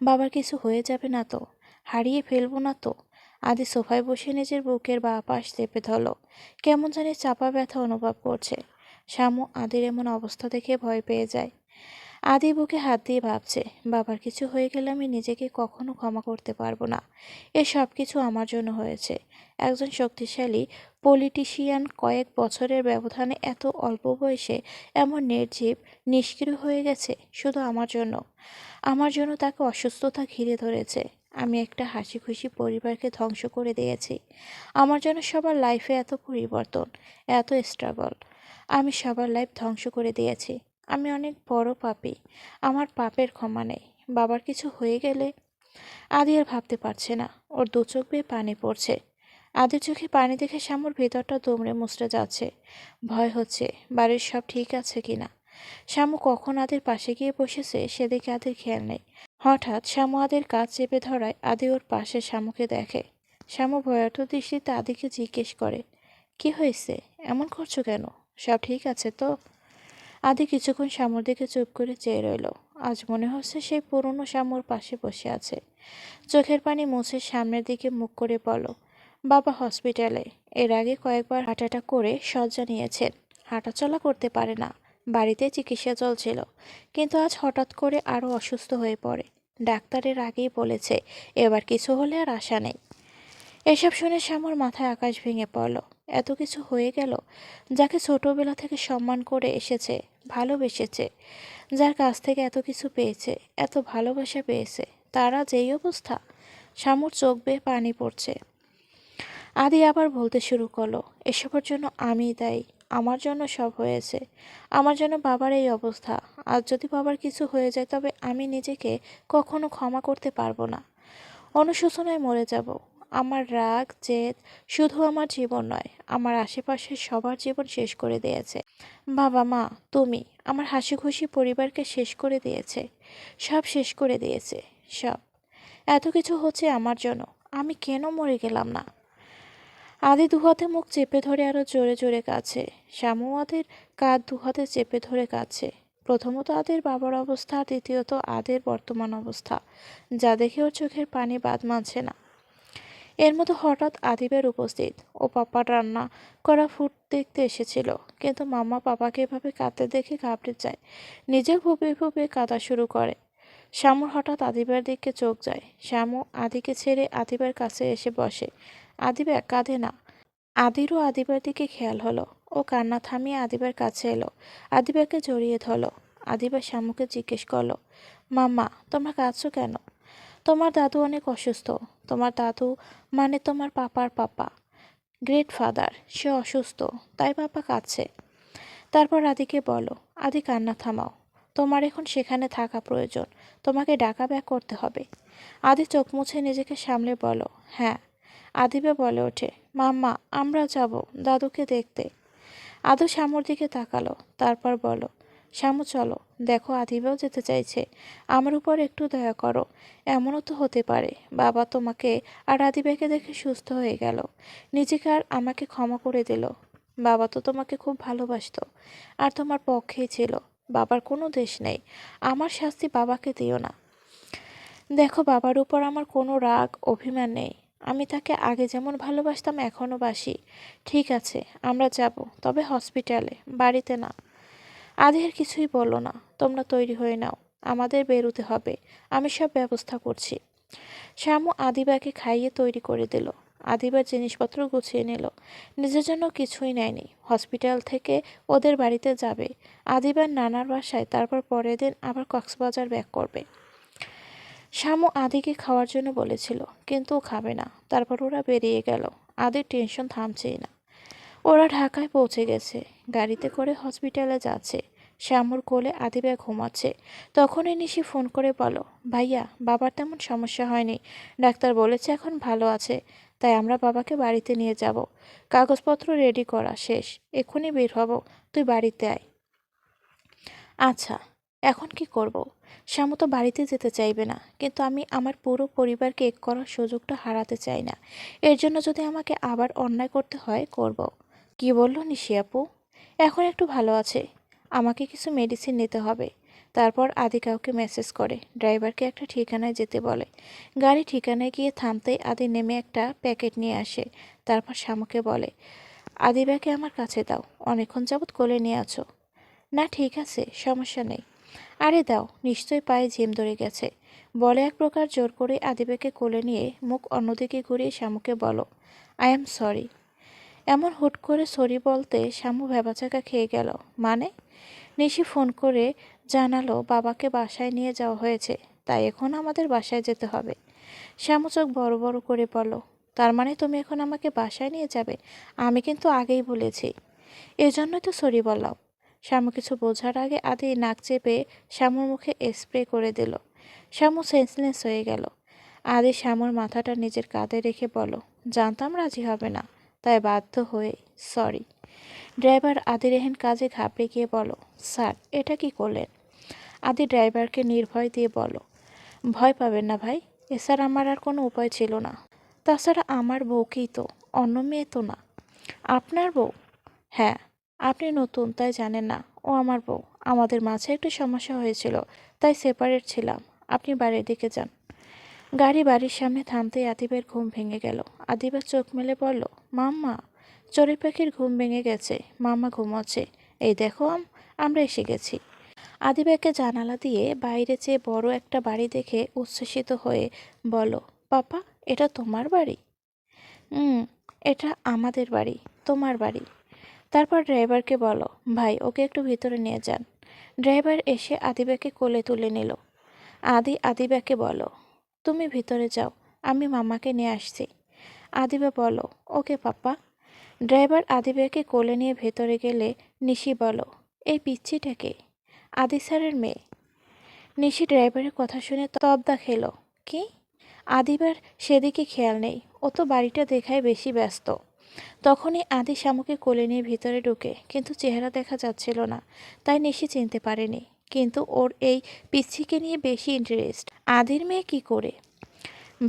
বাবার কিছু হয়ে যাবে না তো, হারিয়ে ফেলবো না তো। আদি সোফায় বসে নিজের বুকের বাঁ পাশ চেপে ধরল, কেমন জানি চাপা ব্যথা অনুভব করছে। শ্যামু আদির এমন অবস্থা দেখে ভয় পেয়ে যায়। আদি বুকে হাত দিয়ে ভাবছে, বাবার কিছু হয়ে গেলে আমি নিজেকে কখনো ক্ষমা করতে পারবো না। এ সব কিছু আমার জন্য হয়েছে। একজন শক্তিশালী পলিটিশিয়ান কয়েক বছরের ব্যবধানে এত অল্প বয়সে এমন নির্জীব নিষ্ক্রিয় হয়ে গেছে শুধু আমার জন্য। আমার জন্য তাকে অসুস্থতা ঘিরে ধরেছে। আমি একটা হাসি খুশি পরিবারকে ধ্বংস করে দিয়েছি। আমার জন্য সবার লাইফে এত পরিবর্তন, এত স্ট্রাগল। আমি সবার লাইফ ধ্বংস করে দিয়েছি। আমি অনেক বড় পাপী। আমার পাপের ক্ষমা নেই। বাবার কিছু হয়ে গেলে আদি আর ভাবতে পারছে না। ওর দু চোখ বেয়ে পানি পড়ছে। আদির চোখে পানি দেখে শ্যামুর ভেতরটা দুমড়ে মুচড়ে যাচ্ছে। ভয় হচ্ছে বাড়ির সব ঠিক আছে কিনা। শ্যামু কখন আদির পাশে গিয়ে বসেছে সেদিকে আদির খেয়াল নেই। হঠাৎ শ্যামু আদির কাজ চেপে ধরায় আদি ওর পাশে শ্যামুকে দেখে। শ্যামু ভয়ার্থ দৃষ্টিতে আদিকে জিজ্ঞেস করে, কি হয়েছে? এমন করছো কেন? সব ঠিক আছে তো? আদি কিছুক্ষণ শ্যামুর দিকে চুপ করে চেয়ে রইল। আজ মনে হচ্ছে সেই পুরনো শ্যামুর পাশে বসে আছে। চোখের পানি মুছে সামনের দিকে মুখ করে বলল, বাবা হসপিটালে। এর আগে কয়েকবার হার্ট অ্যাটাক করে শয্যা নিয়েছেন। হাঁটাচলা করতে পারে না। বাড়িতে চিকিৎসা চলছিল, কিন্তু আজ হঠাৎ করে আরও অসুস্থ হয়ে পড়ে। ডাক্তারের আগেই বলেছে এবার কিছু হলে আর আশা নেই। এসব শুনে শ্যামর মাথায় আকাশ ভেঙে পড়ল। এত কিছু হয়ে গেল, যাকে ছোটবেলা থেকে সম্মান করে এসেছে, ভালোবেসেছে, যার কাছ থেকে এত কিছু পেয়েছে, এত ভালোবাসা পেয়েছে, তারা যেই অবস্থা। শ্যামুর চোখ বেয়ে পানি পড়ছে। আদি আবার বলতে শুরু করলো, এসবের জন্য আমিই দায়ী। আমার জন্য সব হয়েছে। আমার জন্য বাবার এই অবস্থা। আজ যদি বাবার কিছু হয়ে যায় তবে আমি নিজেকে কখনো ক্ষমা করতে পারবো না। অনুশোচনায় মরে যাব। আমার রাগ জেদ শুধু আমার জীবন নয়, আমার আশেপাশের সবার জীবন শেষ করে দিয়েছে। বাবা মা, তুমি আমার হাসি খুশি পরিবারকে শেষ করে দিয়েছে। সব শেষ করে দিয়েছে। সব। এত কিছু হচ্ছে আমার জন্য। আমি কেন মরে গেলাম না? আদি দুহাতে মুখ চেপে ধরে আরো জোরে জোরে কাঁদছে। শ্যামু আদের কাঁধ দুহাতে চেপে ধরে কাঁদছে। প্রথমত আদের বাবার অবস্থা, আর দ্বিতীয়ত আদের বর্তমান অবস্থা, যা দেখে ওর চোখের পানি বাদ মানছে না। এর মধ্যে হঠাৎ আদিবের উপস্থিত। ও পাপার রান্না করা ফুড দেখতে এসেছিল, কিন্তু মাম্মা পাপাকে এভাবে কাঁদতে দেখে ঘাবড়ে যায়। নিজেও ফুপিয়ে ফুপিয়ে কাঁদা শুরু করে। শ্যামুর হঠাৎ আদিবের দিকে চোখ যায়। শ্যামু আদিকে ছেড়ে আদিবের কাছে এসে বসে। আদিবা কাঁদে না। আদিরও আদিবার দিকে খেয়াল হলো। ও কান্না থামিয়ে আদিবার কাছে এলো। আদিবাকে জড়িয়ে ধরলো। আদিবা শ্যামুকে জিজ্ঞেস করলো, মাম্মা তোমরা কাঁদছো কেন? তোমার দাদু অনেক অসুস্থ। তোমার দাদু মানে তোমার পাপার পাপা, গ্রেট ফাদার, সে অসুস্থ, তাই পাপা কাঁদছে। তারপর আদিকে বলো, আদি কান্না থামাও। তোমার এখন সেখানে থাকা প্রয়োজন। তোমাকে ডাকা ব্যাক করতে হবে। আদি চোখ মুছে নিজেকে সামলে বলো, হ্যাঁ। আদিবে বলে ওঠে, মাম্মা আমরা যাব দাদুকে দেখতে। আদু শ্যামুর দিকে তাকালো, তারপর বলো, শ্যামু চলো, দেখো আদিবেও যেতে চাইছে। আমার উপর একটু দয়া করো। এমনও তো হতে পারে বাবা তোমাকে আর আদিবাকে দেখে সুস্থ হয়ে গেল, নিজেকে আর আমাকে ক্ষমা করে দিল। বাবা তো তোমাকে খুব ভালোবাসতো, আর তোমার পক্ষেই ছিল। বাবার কোনো দোষ নেই। আমার শাস্তি বাবাকে দিও না। দেখো বাবার উপর আমার কোনো রাগ অভিমান নেই। আমি তাকে আগে যেমন ভালোবাসতাম এখনও বাসি। ঠিক আছে, আমরা যাব, তবে হসপিটালে, বাড়িতে না। আদির কিছুই বললো না। তোমরা তৈরি হয়ে নাও, আমাদের বেরোতে হবে। আমি সব ব্যবস্থা করছি। শ্যামু আদিবাকে খাইয়ে তৈরি করে দিল। আদিবার জিনিসপত্র গুছিয়ে নিল। নিজের জন্য কিছুই নেয়নি। হসপিটাল থেকে ওদের বাড়িতে যাবে, আদিবার নানার বাসায়, তারপর পরের দিন আবার কক্সবাজার ব্যাক করবে। শ্যামু আদিকে খাওয়ার জন্য বলেছিল, কিন্তু ও খাবে না। তারপর ওরা বেরিয়ে গেল। আদির টেনশন থামছেই না। ওরা ঢাকায় পৌঁছে গেছে, গাড়িতে করে হসপিটালে যাচ্ছে। শ্যামুর কোলে আদিবা ঘুমাচ্ছে। তখনই নিশি ফোন করে বলো, ভাইয়া বাবার তেমন সমস্যা হয়নি, ডাক্তার বলেছে এখন ভালো আছে, তাই আমরা বাবাকে বাড়িতে নিয়ে যাব। কাগজপত্র রেডি করা শেষ, এক্ষুনি বের হব, তুই বাড়িতে আয়। আচ্ছা, এখন কি করব? শ্যামু তো বাড়িতে যেতে চাইবে না, কিন্তু আমি আমার পুরো পরিবারকে এক করার সুযোগটা হারাতে চাই না। এর জন্য যদি আমাকে আবার অন্যায় করতে হয়, করব। কি বলল নিশি আপু? এখন একটু ভালো আছে। আমাকে কিছু মেডিসিন নিতে হবে। তারপর আদি কাউকে মেসেজ করে ড্রাইভারকে একটা ঠিকানায় যেতে বলে। গাড়ি ঠিকানায় গিয়ে থামতেই আদি নেমে একটা প্যাকেট নিয়ে আসে। তারপর শ্যামুকে বলে, আদিবাকে আমার কাছে দাও, অনেকক্ষণ যাবৎ কোলে নিয়ে আছো। না ঠিক আছে, সমস্যা নেই। আরে দাও, নিশ্চয়ই পায়ে ঝিম ধরে গেছে বলে এক প্রকার জোর করে আদিবাকে কোলে নিয়ে মুখ অন্যদিকে ঘুরিয়ে শামুকে বলো, আই এম সরি। এমন হুট করে সরি বলতে শামু ভ্যাবাচাকা খেয়ে গেল। মানে? নিশি ফোন করে জানালো বাবাকে বাসায় নিয়ে যাওয়া হয়েছে, তাই এখন আমাদের বাসায় যেতে হবে। শ্যামু চোখ বড় বড় করে বলল, তার মানে তুমি এখন আমাকে বাসায় নিয়ে যাবে? আমি কিন্তু আগেই বলেছি। এজন্যই তো সরি বললাম। শ্যামু কিছু বোঝার আগে আদি নাক চেপে শ্যামুর মুখে স্প্রে করে দিল। শ্যামু সেন্সলেস হয়ে গেল। আদি শ্যামুর মাথাটা নিজের কাঁধে রেখে বলল, জানতাম রাজি হবে না, তাই বাধ্য হয়ে সরি। ড্রাইভার আদি রেহেন কাজে ঘাবড়ে গিয়ে বলো, স্যার এটা কি করলেন? আদি ড্রাইভারকে নির্ভয় দিয়ে বলো, ভয় পাবেন না ভাই, এছাড়া আমার আর কোনো উপায় ছিল না। তাছাড়া আমার বউকেই তো, অন্য মেয়ে তো না। আপনার বউ? হ্যাঁ, আপনি নতুন তাই জানেন না, ও আমার বউ। আমাদের মাঝে একটু সমস্যা হয়েছিল, তাই সেপারেট ছিলাম। আপনি বাড়ির দিকে যান। গাড়ি বাড়ির সামনে থামতেই আদিবের ঘুম ভেঙে গেল। আদিবা চোখ মেলে বলল, মাম্মা। চড়ুই পাখির ঘুম ভেঙে গেছে, মাম্মা ঘুমোচ্ছে। এই দেখো আমরা এসে গেছি। আদিবাকে জানালা দিয়ে বাইরে চেয়ে বড় একটা বাড়ি দেখে উচ্ছ্বসিত হয়ে বলল, পাপা এটা তোমার বাড়ি? হুম, এটা আমাদের বাড়ি, তোমার বাড়ি। তারপর ড্রাইভারকে বলো, ভাই ওকে একটু ভিতরে নিয়ে যান। ড্রাইভার এসে আদিবাকে কোলে তুলে নিল। আদিবাকে বলো, তুমি ভিতরে যাও, আমি মামাকে নিয়ে আসছি। আদিবা বলো, ওকে পাপ্পা। ড্রাইভার আদিবাকে কোলে নিয়ে ভেতরে গেলে নিশি বলো, এই পিচ্ছিটাকে? আদি স্যারের মেয়ে। নিশি ড্রাইভারের কথা শুনে তবদা খেলো। কি? আদিবার সেদিকে খেয়াল নেই, ও তো বাড়িটা দেখায় বেশি ব্যস্ত। তখনই আদি শামুকে কোলে নিয়ে ভিতরে ঢুকে, কিন্তু চেহারা দেখা যাচ্ছিল না, তাই নিশি চিনতে পারেনি। কিন্তু ওর এই পিচ্ছিকে নিয়ে বেশি ইন্টারেস্ট। আদির মেয়ে কি করে?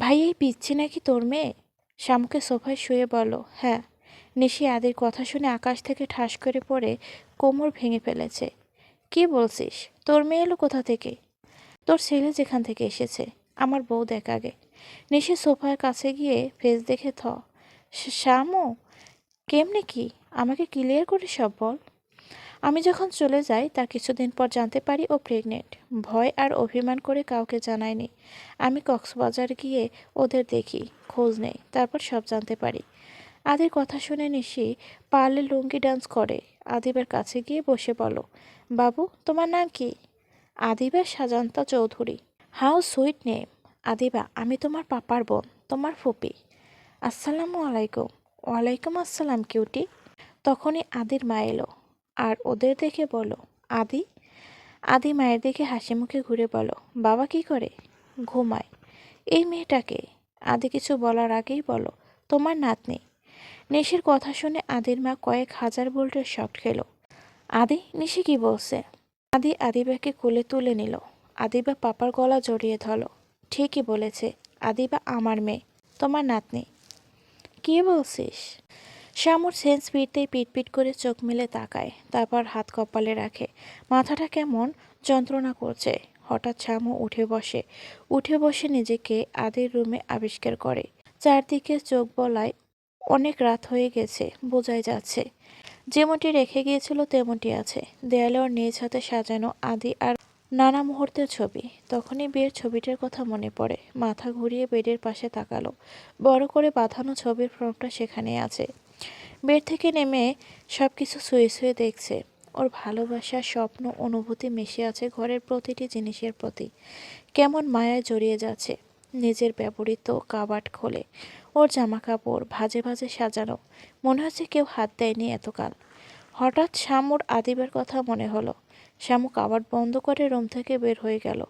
ভাই এই পিচ্ছি নাকি তোর মেয়ে? শামুকে সোফায় শুয়ে বলো, হ্যাঁ। নিশি আদির কথা শুনে আকাশ থেকে ঠাস করে পড়ে কোমর ভেঙে ফেলেছে। কি বলছিস? তোর মেয়ে এলো কোথা থেকে? তোর ছেলে যেখান থেকে এসেছে। আমার বউ দেখ আগে। নিশি সোফার কাছে গিয়ে ফেস দেখে শামু, কেমনে কি? আমাকে ক্লিয়ার করে সব বল। আমি যখন চলে যাই তার কিছুদিন পর জানতে পারি ও প্রেগনেন্ট। ভয় আর অভিমান করে কাউকে জানায়নি। আমি কক্সবাজার গিয়ে ওদের দেখি, খোঁজ নেই, তারপর সব জানতে পারি। আদির কথা শুনে নিশি পারলে লুঙ্গি ডান্স করে আদিবার কাছে গিয়ে বসে বলো, বাবু তোমার নাম কি? Adiba Sajanta Chowdhury. How sweet name. Adiba আমি তোমার পাপার বোন, তোমার ফুপি। আসসালামু আলাইকুম। ওয়ালাইকুম আসসালাম কিউটি। তখনই আদির মা এলো আর ওদের দেখে বলো, আদি। আদি মায়ের দিকে হাসি মুখে ঘুরে বলো, বাবা কি করে? ঘুমায়। এই মেয়েটাকে? আদি কিছু বলার আগেই বলো, তোমার নাতনি। নিশির কথা শুনে আদির মা কয়েক হাজার ভোল্টের শক খেলো। আদি, নিশি কি বলছে? আদি আদিবাকে কোলে তুলে নিল। আদিবা পাপার গলা জড়িয়ে ধরল। ঠিকই বলেছে, আদিবা আমার মেয়ে, তোমার নাতনি। কি বলছিস? শামুর সেন্স ফিরতেই পিটপিট করে চোখ মেলে তাকায়, তারপর হাত কপালে রাখে। মাথাটা কেমন যন্ত্রণা করছে। হঠাৎ শামু উঠে বসে নিজেকে আদির রুমে আবিষ্কার করে। চারদিকে চোখ বলায় অনেক রাত হয়ে গেছে বোঝাই যাচ্ছে। যেমনটি রেখে গিয়েছিল তেমনটি আছে। দেয়ালে ওর নিজ হাতে সাজানো আদি আর নানা মুহূর্তের ছবি। তখনই বিয়ের ছবিটার কথা মনে পড়ে। মাথা ঘুরিয়ে বেডের পাশে তাকালো। বড় করে বাঁধানো ছবির ফ্রেমটা সেখানে আছে। বেড থেকে নেমে সবকিছু ছুঁয়ে ছুঁয়ে দেখছে। ওর ভালোবাসা, স্বপ্ন, অনুভূতি মিশে আছে ঘরের প্রতিটি জিনিসের প্রতি। কেমন মায়ায় জড়িয়ে যাচ্ছে। নিজের ব্যবহৃত কাবার্ড খোলে। ওর জামা কাপড় ভাজে ভাজে সাজানো। মনে হচ্ছে কেউ হাত দেয়নি এতকাল। হঠাৎ শামুর আদিবার কথা মনে হলো। শামু কাবার্ড বন্ধ করে রুম থেকে বের হয়ে গেল।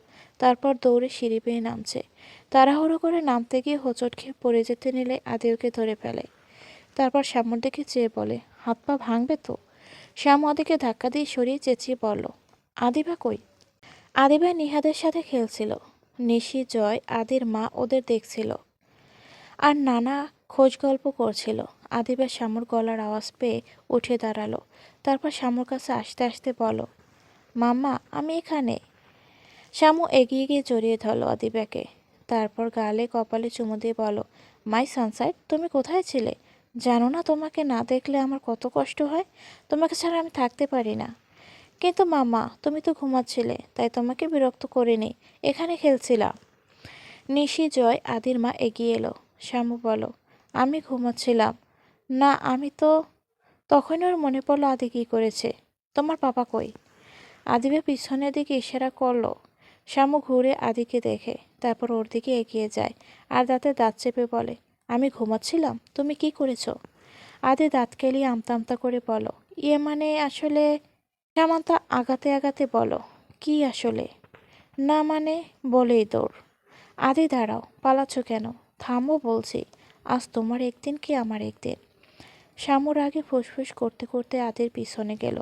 তারপর দৌড়ে সিঁড়ি বেয়ে নামছে। তাড়াহুড়ো করে নামতে গিয়ে হোঁচট খেয়ে পড়ে যেতে নিলে আদি ওকে ধরে ফেলে। তারপর শ্যামুর দিকে চেয়ে বলে, হাত পা ভাঙবে তো? শ্যামু আদিকে ধাক্কা দিয়ে সরিয়ে চেঁচিয়ে বলল, আদিবা কই? আদিবা নিহাদের সাথে খেলছিল। নিশি, জয়, আদির মা ওদের দেখছিল আর নানা খোঁজ গল্প করছিল। আদিবা শ্যামুর গলার আওয়াজ পেয়ে উঠে দাঁড়ালো। তারপর শ্যামুর কাছে আসতে আসতে বলো, মাম্মা আমি এখানে। শ্যামু এগিয়ে গিয়ে জড়িয়ে ধরলো আদিবাকে। তারপর গালে কপালে চুমু দিয়ে বলো, মাই সানসাইড তুমি কোথায় ছিলে? জানো না তোমাকে না দেখলে আমার কত কষ্ট হয়? তোমাকে ছাড়া আমি থাকতে পারি না। কিন্তু মামা, তুমি তো ঘুমাচ্ছিলে, তাই তোমাকে বিরক্ত করিনি, এখানে খেলছিলাম। নিশি, জয়, আদির মা এগিয়ে এলো। শ্যামু বলো, আমি ঘুমাচ্ছিলাম না, আমি তো। তখনই ওর মনে পড়লো আদি কী করেছে। তোমার পাপা কই? আদিবে পিছনের দিকে ইশারা করলো। শ্যামু ঘুরে আদিকে দেখে, তারপর ওর দিকে এগিয়ে যায় আর দাঁতে দাঁত চেপে বলে, আমি ঘুমাচ্ছিলাম, তুমি কি করেছো? আদি দাঁত কেলিয়ে আমতা আমতা করে বলো, ইয়ে মানে আসলে। সামান্তা আগাতে আগাতে বলো, কি আসলে? না মানে, বলেই দৌড়। আদি দাঁড়াও, পালাচ্ছ কেন? থামো বলছি, আজ তোমার একদিন কি আমার একদিন। শ্যামুর আগে ফুসফুস করতে করতে আদির পিছনে গেল।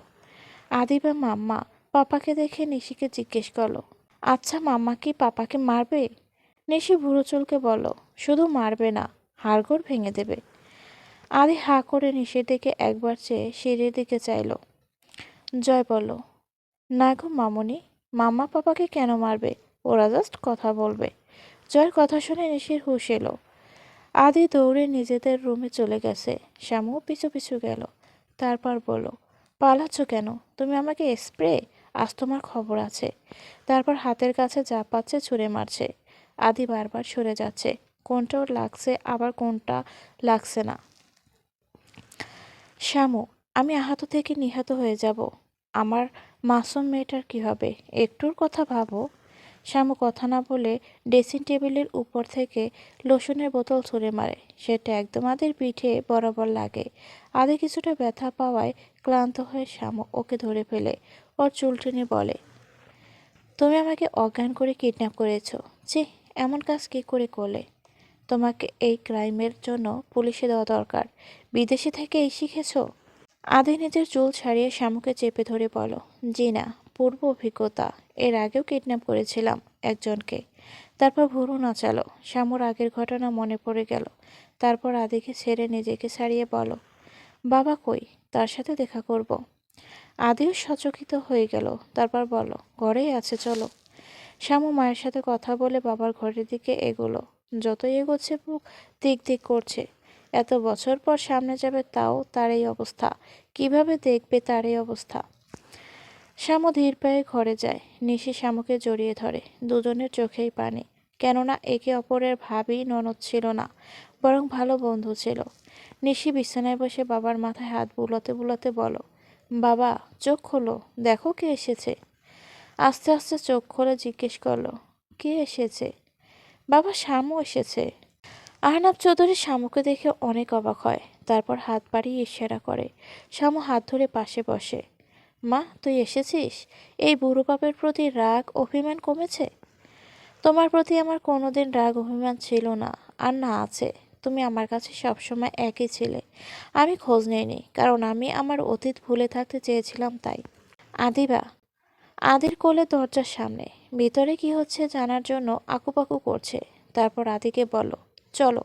আদি বা মাম্মা পাপাকে দেখে নিশিকে জিজ্ঞেস করলো, আচ্ছা মাম্মা কি পাপাকে মারবে? নিশি ভুরু চুলকে বলল, শুধু মারবে না, হাড়গোড় ভেঙে দেবে। আদি হাঁ করে নিশির দিকে একবার চেয়ে সিঁড়ির দিকে চাইল। জয় বলল, না গো মামুনি, মাম্মা পাপাকে কেন মারবে? ওরা জাস্ট কথা বলবে। জয়ের কথা শুনে নিশির হুঁশ এলো। আদি দৌড়ে নিজেদের রুমে চলে গেছে। শ্যামু পিছু পিছু গেল। তারপর বলল, পালাচ্ছ কেন? তুমি আমাকে স্প্রে, আজ তোমার খবর আছে। তারপর হাতের কাছে যা পাচ্ছে ছুঁড়ে মারছে। আদি বারবার সরে যাচ্ছে, কোনটা ওর লাগছে আবার কোনটা লাগছে না। শ্যামু, আমি আহত থেকে নিহত হয়ে যাব, আমার মাসুম মেয়েটার কি হবে? একটুর কথা ভাবো। শ্যামু কথা না বলে ড্রেসিং টেবিলের উপর থেকে লোশনের বোতল ছুঁড়ে মারে। সেটা একদম আদির পিঠে বরাবর লাগে। আদি কিছুটা ব্যথা পাওয়ায় ক্লান্ত হয়ে শ্যামু ওকে ধরে ফেলে ওর চুল টেনে বলে, তুমি আমাকে অজ্ঞান করে কিডন্যাপ করেছো। ছি, এমন কাজ কি করে করলে? তোমাকে এই ক্রাইমের জন্য পুলিশে দেওয়া দরকার, বিদেশে থেকে এই শিখেছো? আদি নিজের চুল ছাড়িয়ে শ্যামুকে চেপে ধরে বলো, জি না, পূর্ব অভিজ্ঞতা, এর আগেও কিডন্যাপ করেছিলাম একজনকে। তারপর ভুরু নাচালো। শ্যামুর আগের ঘটনা মনে পড়ে গেল। তারপর আদিকে ছেড়ে নিজেকে ছাড়িয়ে বলো, বাবা কই? তার সাথে দেখা করব। আদিও সচকিত হয়ে গেল। তারপর বলো, ঘরেই আছে, চলো। শ্যামু মায়ের সাথে কথা বলে বাবার ঘরের দিকে এগোলো। যতই এগোচ্ছে বুক দিক দিক করছে। এত বছর পর সামনে যাবে, তাও তার এই অবস্থা। কিভাবে দেখবে তার এই অবস্থা? শ্যামু ধীর পায়ে ঘরে যায়। নিশি শ্যামুকে জড়িয়ে ধরে। দুজনের চোখেই পানি। কেননা একে অপরের ভাবি ননদ ছিল না, বরং ভালো বন্ধু ছিল। নিশি বিছানায় বসে বাবার মাথায় হাত বুলাতে বুলাতে বলো, বাবা চোখ খোলো, দেখো কে এসেছে। আস্তে আস্তে চোখ খুলে জিজ্ঞেস করলো, কে এসেছে? বাবা, শ্যামু এসেছে। আহনাব চৌধুরী শ্যামুকে দেখে অনেক অবাক হয়। তারপর হাত বাড়িয়ে ইশারা করে। শ্যামু হাত ধরে পাশে বসে। মা, তুই এসেছিস? এই বুড়ো বাপের প্রতি রাগ অভিমান কমেছে? তোমার প্রতি আমার কোনোদিন রাগ অভিমান ছিল না, আর না আছে। তুমি আমার কাছে সবসময় একই ছিলে। আমি খোঁজ নিইনি, কারণ আমি আমার অতীত ভুলে থাকতে চেয়েছিলাম, তাই। আদিবা, আদির কোলে দরজার সামনে, ভিতরে কি হচ্ছে জানার জন্য আকুপাকু করছে। তারপর আদিকে বলো, চলো।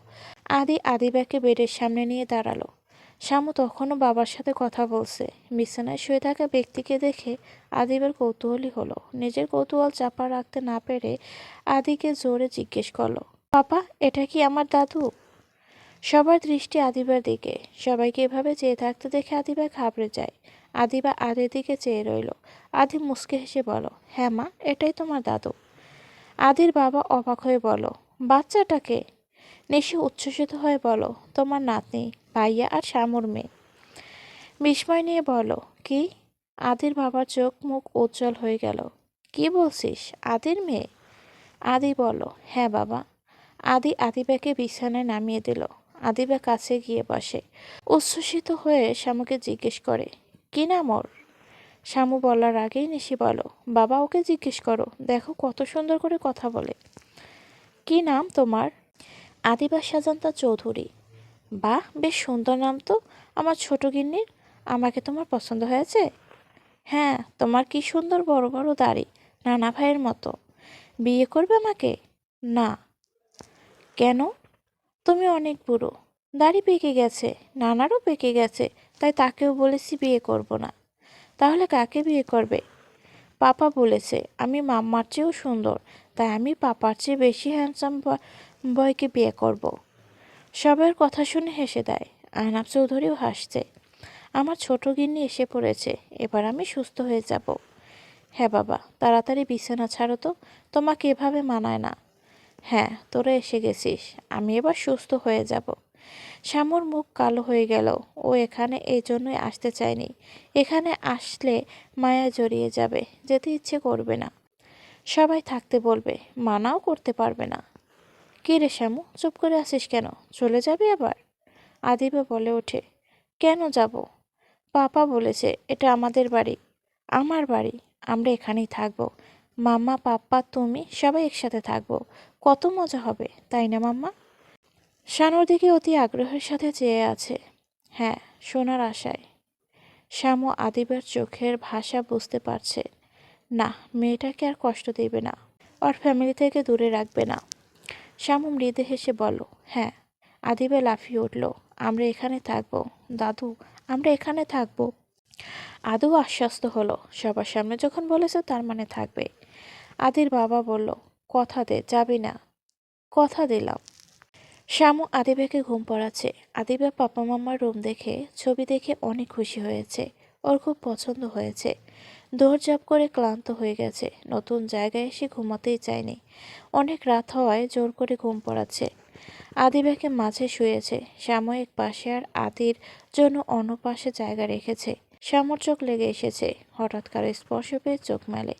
আদি আদিবাকে বেডের সামনে নিয়ে দাঁড়ালো। শ্যামু তখনও বাবার সাথে কথা বলছে। বিছানায় শুয়ে থাকা ব্যক্তিকে দেখে আদিবার কৌতূহলী হলো। নিজের কৌতূহল চাপা রাখতে না পেরে আদিকে জোরে জিজ্ঞেস করলো, পাপা, এটা কি আমার দাদু? সবার দৃষ্টি আদিবার দিকে। সবাইকে এভাবে চেয়ে থাকতে দেখে আদিবা ঘাবড়ে যায়। আদিবা আদির দিকে চেয়ে রইল। আদি মুচকে হেসে বলো, হ্যাঁ মা, এটাই তোমার দাদু। আদির বাবা অবাক হয়ে বলো, বাচ্চাটাকে? নিশি উচ্ছ্বসিত হয়ে বলো, তোমার নাতনি, ভাইয়া আর শ্যামুর মেয়ে। বিস্ময় নিয়ে বলো, কি? আদির বাবার চোখ মুখ উজ্জ্বল হয়ে গেল। কি বলছিস, আদির মেয়ে? আদি বলো, হ্যাঁ বাবা। আদি আদিবাকে বিছানায় নামিয়ে দিল। আদিবা কাছে গিয়ে বসে। উচ্ছ্বসিত হয়ে শ্যামুকে জিজ্ঞেস করে, কি নাম ওর? শ্যামু বলার আগেই নিশি বলো, বাবা, ওকে জিজ্ঞেস করো, দেখো কত সুন্দর করে কথা বলে। কি নাম তোমার? আদিবা সাজান্তা চৌধুরী। বাহ, বেশ সুন্দর নাম তো আমার ছোট গিন্নির। আমাকে তোমার পছন্দ হয়েছে? হ্যাঁ, তোমার কি সুন্দর বড় বড় দাড়ি, নানা ভাইয়ের মতো। বিয়ে করবে আমাকে? না। কেন? তুমি অনেক বুড়ো, দাড়ি পেকে গেছে, নানারও পেকে গেছে, তাই তাকেও বলেছি বিয়ে করব না। তাহলে কাকে বিয়ে করবে? পাপা বলেছে আমি মাম্মার চেয়েও সুন্দর, তাই আমি পাপার চেয়ে বেশি হ্যান্ডসাম বয়কে বিয়ে করব। সবার কথা শুনে হেসে দেয়। আহনাব চৌধুরীও হাসছে। আমার ছোট গিন্নি এসে পড়েছে, এবার আমি সুস্থ হয়ে যাব। হ্যাঁ বাবা, তাড়াতাড়ি বিছানা ছাড়ো তো, তোমাকে এভাবে মানায় না। হ্যাঁ, তোরা এসে গেছিস, আমি এবার সুস্থ হয়ে যাব। শ্যামর মুখ কালো হয়ে গেল। ও এখানে এই জন্যই আসতে চায়নি। এখানে আসলে মায়া জড়িয়ে যাবে, যেতে ইচ্ছে করবে না। সবাই থাকতে বলবে, মানাও করতে পারবে না। কী রে শ্যামু, চুপ করে আছিস কেন? চলে যাবি আবার? আদিবা বলে ওঠে, কেন যাব? পাপা বলেছে এটা আমাদের বাড়ি, আমার বাড়ি, আমরা এখানেই থাকবো। মাম্মা, পাপ্পা, তুমি সবাই একসাথে থাকবো। কত মজা হবে, তাই না মাম্মা? শানুর দিকে অতি আগ্রহের সাথে চেয়ে আছে। হ্যাঁ, শোনার আশায়। শ্যামু আদিবার চোখের ভাষা বুঝতে পারছে। না, মেয়েটাকে আর কষ্ট দেবে না, ওর ফ্যামিলি থেকে দূরে রাখবে না। শ্যামু মৃদু হেসে বলল, হ্যাঁ। আদিবা লাফিয়ে উঠল, আমরা এখানে থাকবো দাদু, আমরা এখানে থাকবো। আদৌ আশ্বস্ত হলো, সবার সামনে যখন বলেছে তার মানে থাকবে। আদির বাবা বলল, কথা দে, যাবি না? কথা দিলাম। শ্যামু আদিবাকে ঘুম পড়াচ্ছে। আদিবা পাপা মাম্মার রুম দেখে, ছবি দেখে অনেক খুশি হয়েছে। ওর খুব পছন্দ হয়েছে। দৌড়ঝাঁপ করে ক্লান্ত হয়ে গেছে, নতুন জায়গায় এসে ঘুমাতেই চায়নি। অনেক রাত হওয়ায় জোর করে ঘুম পড়াচ্ছে। আদিবাকে মাঝে শুয়েছে, শ্যামু এক পাশে আর আদির জন্য অন্য পাশে জায়গা রেখেছে। শ্যামুর চোখ লেগে এসেছে, হঠাৎ কারো স্পর্শ পেয়ে চোখ মেলে।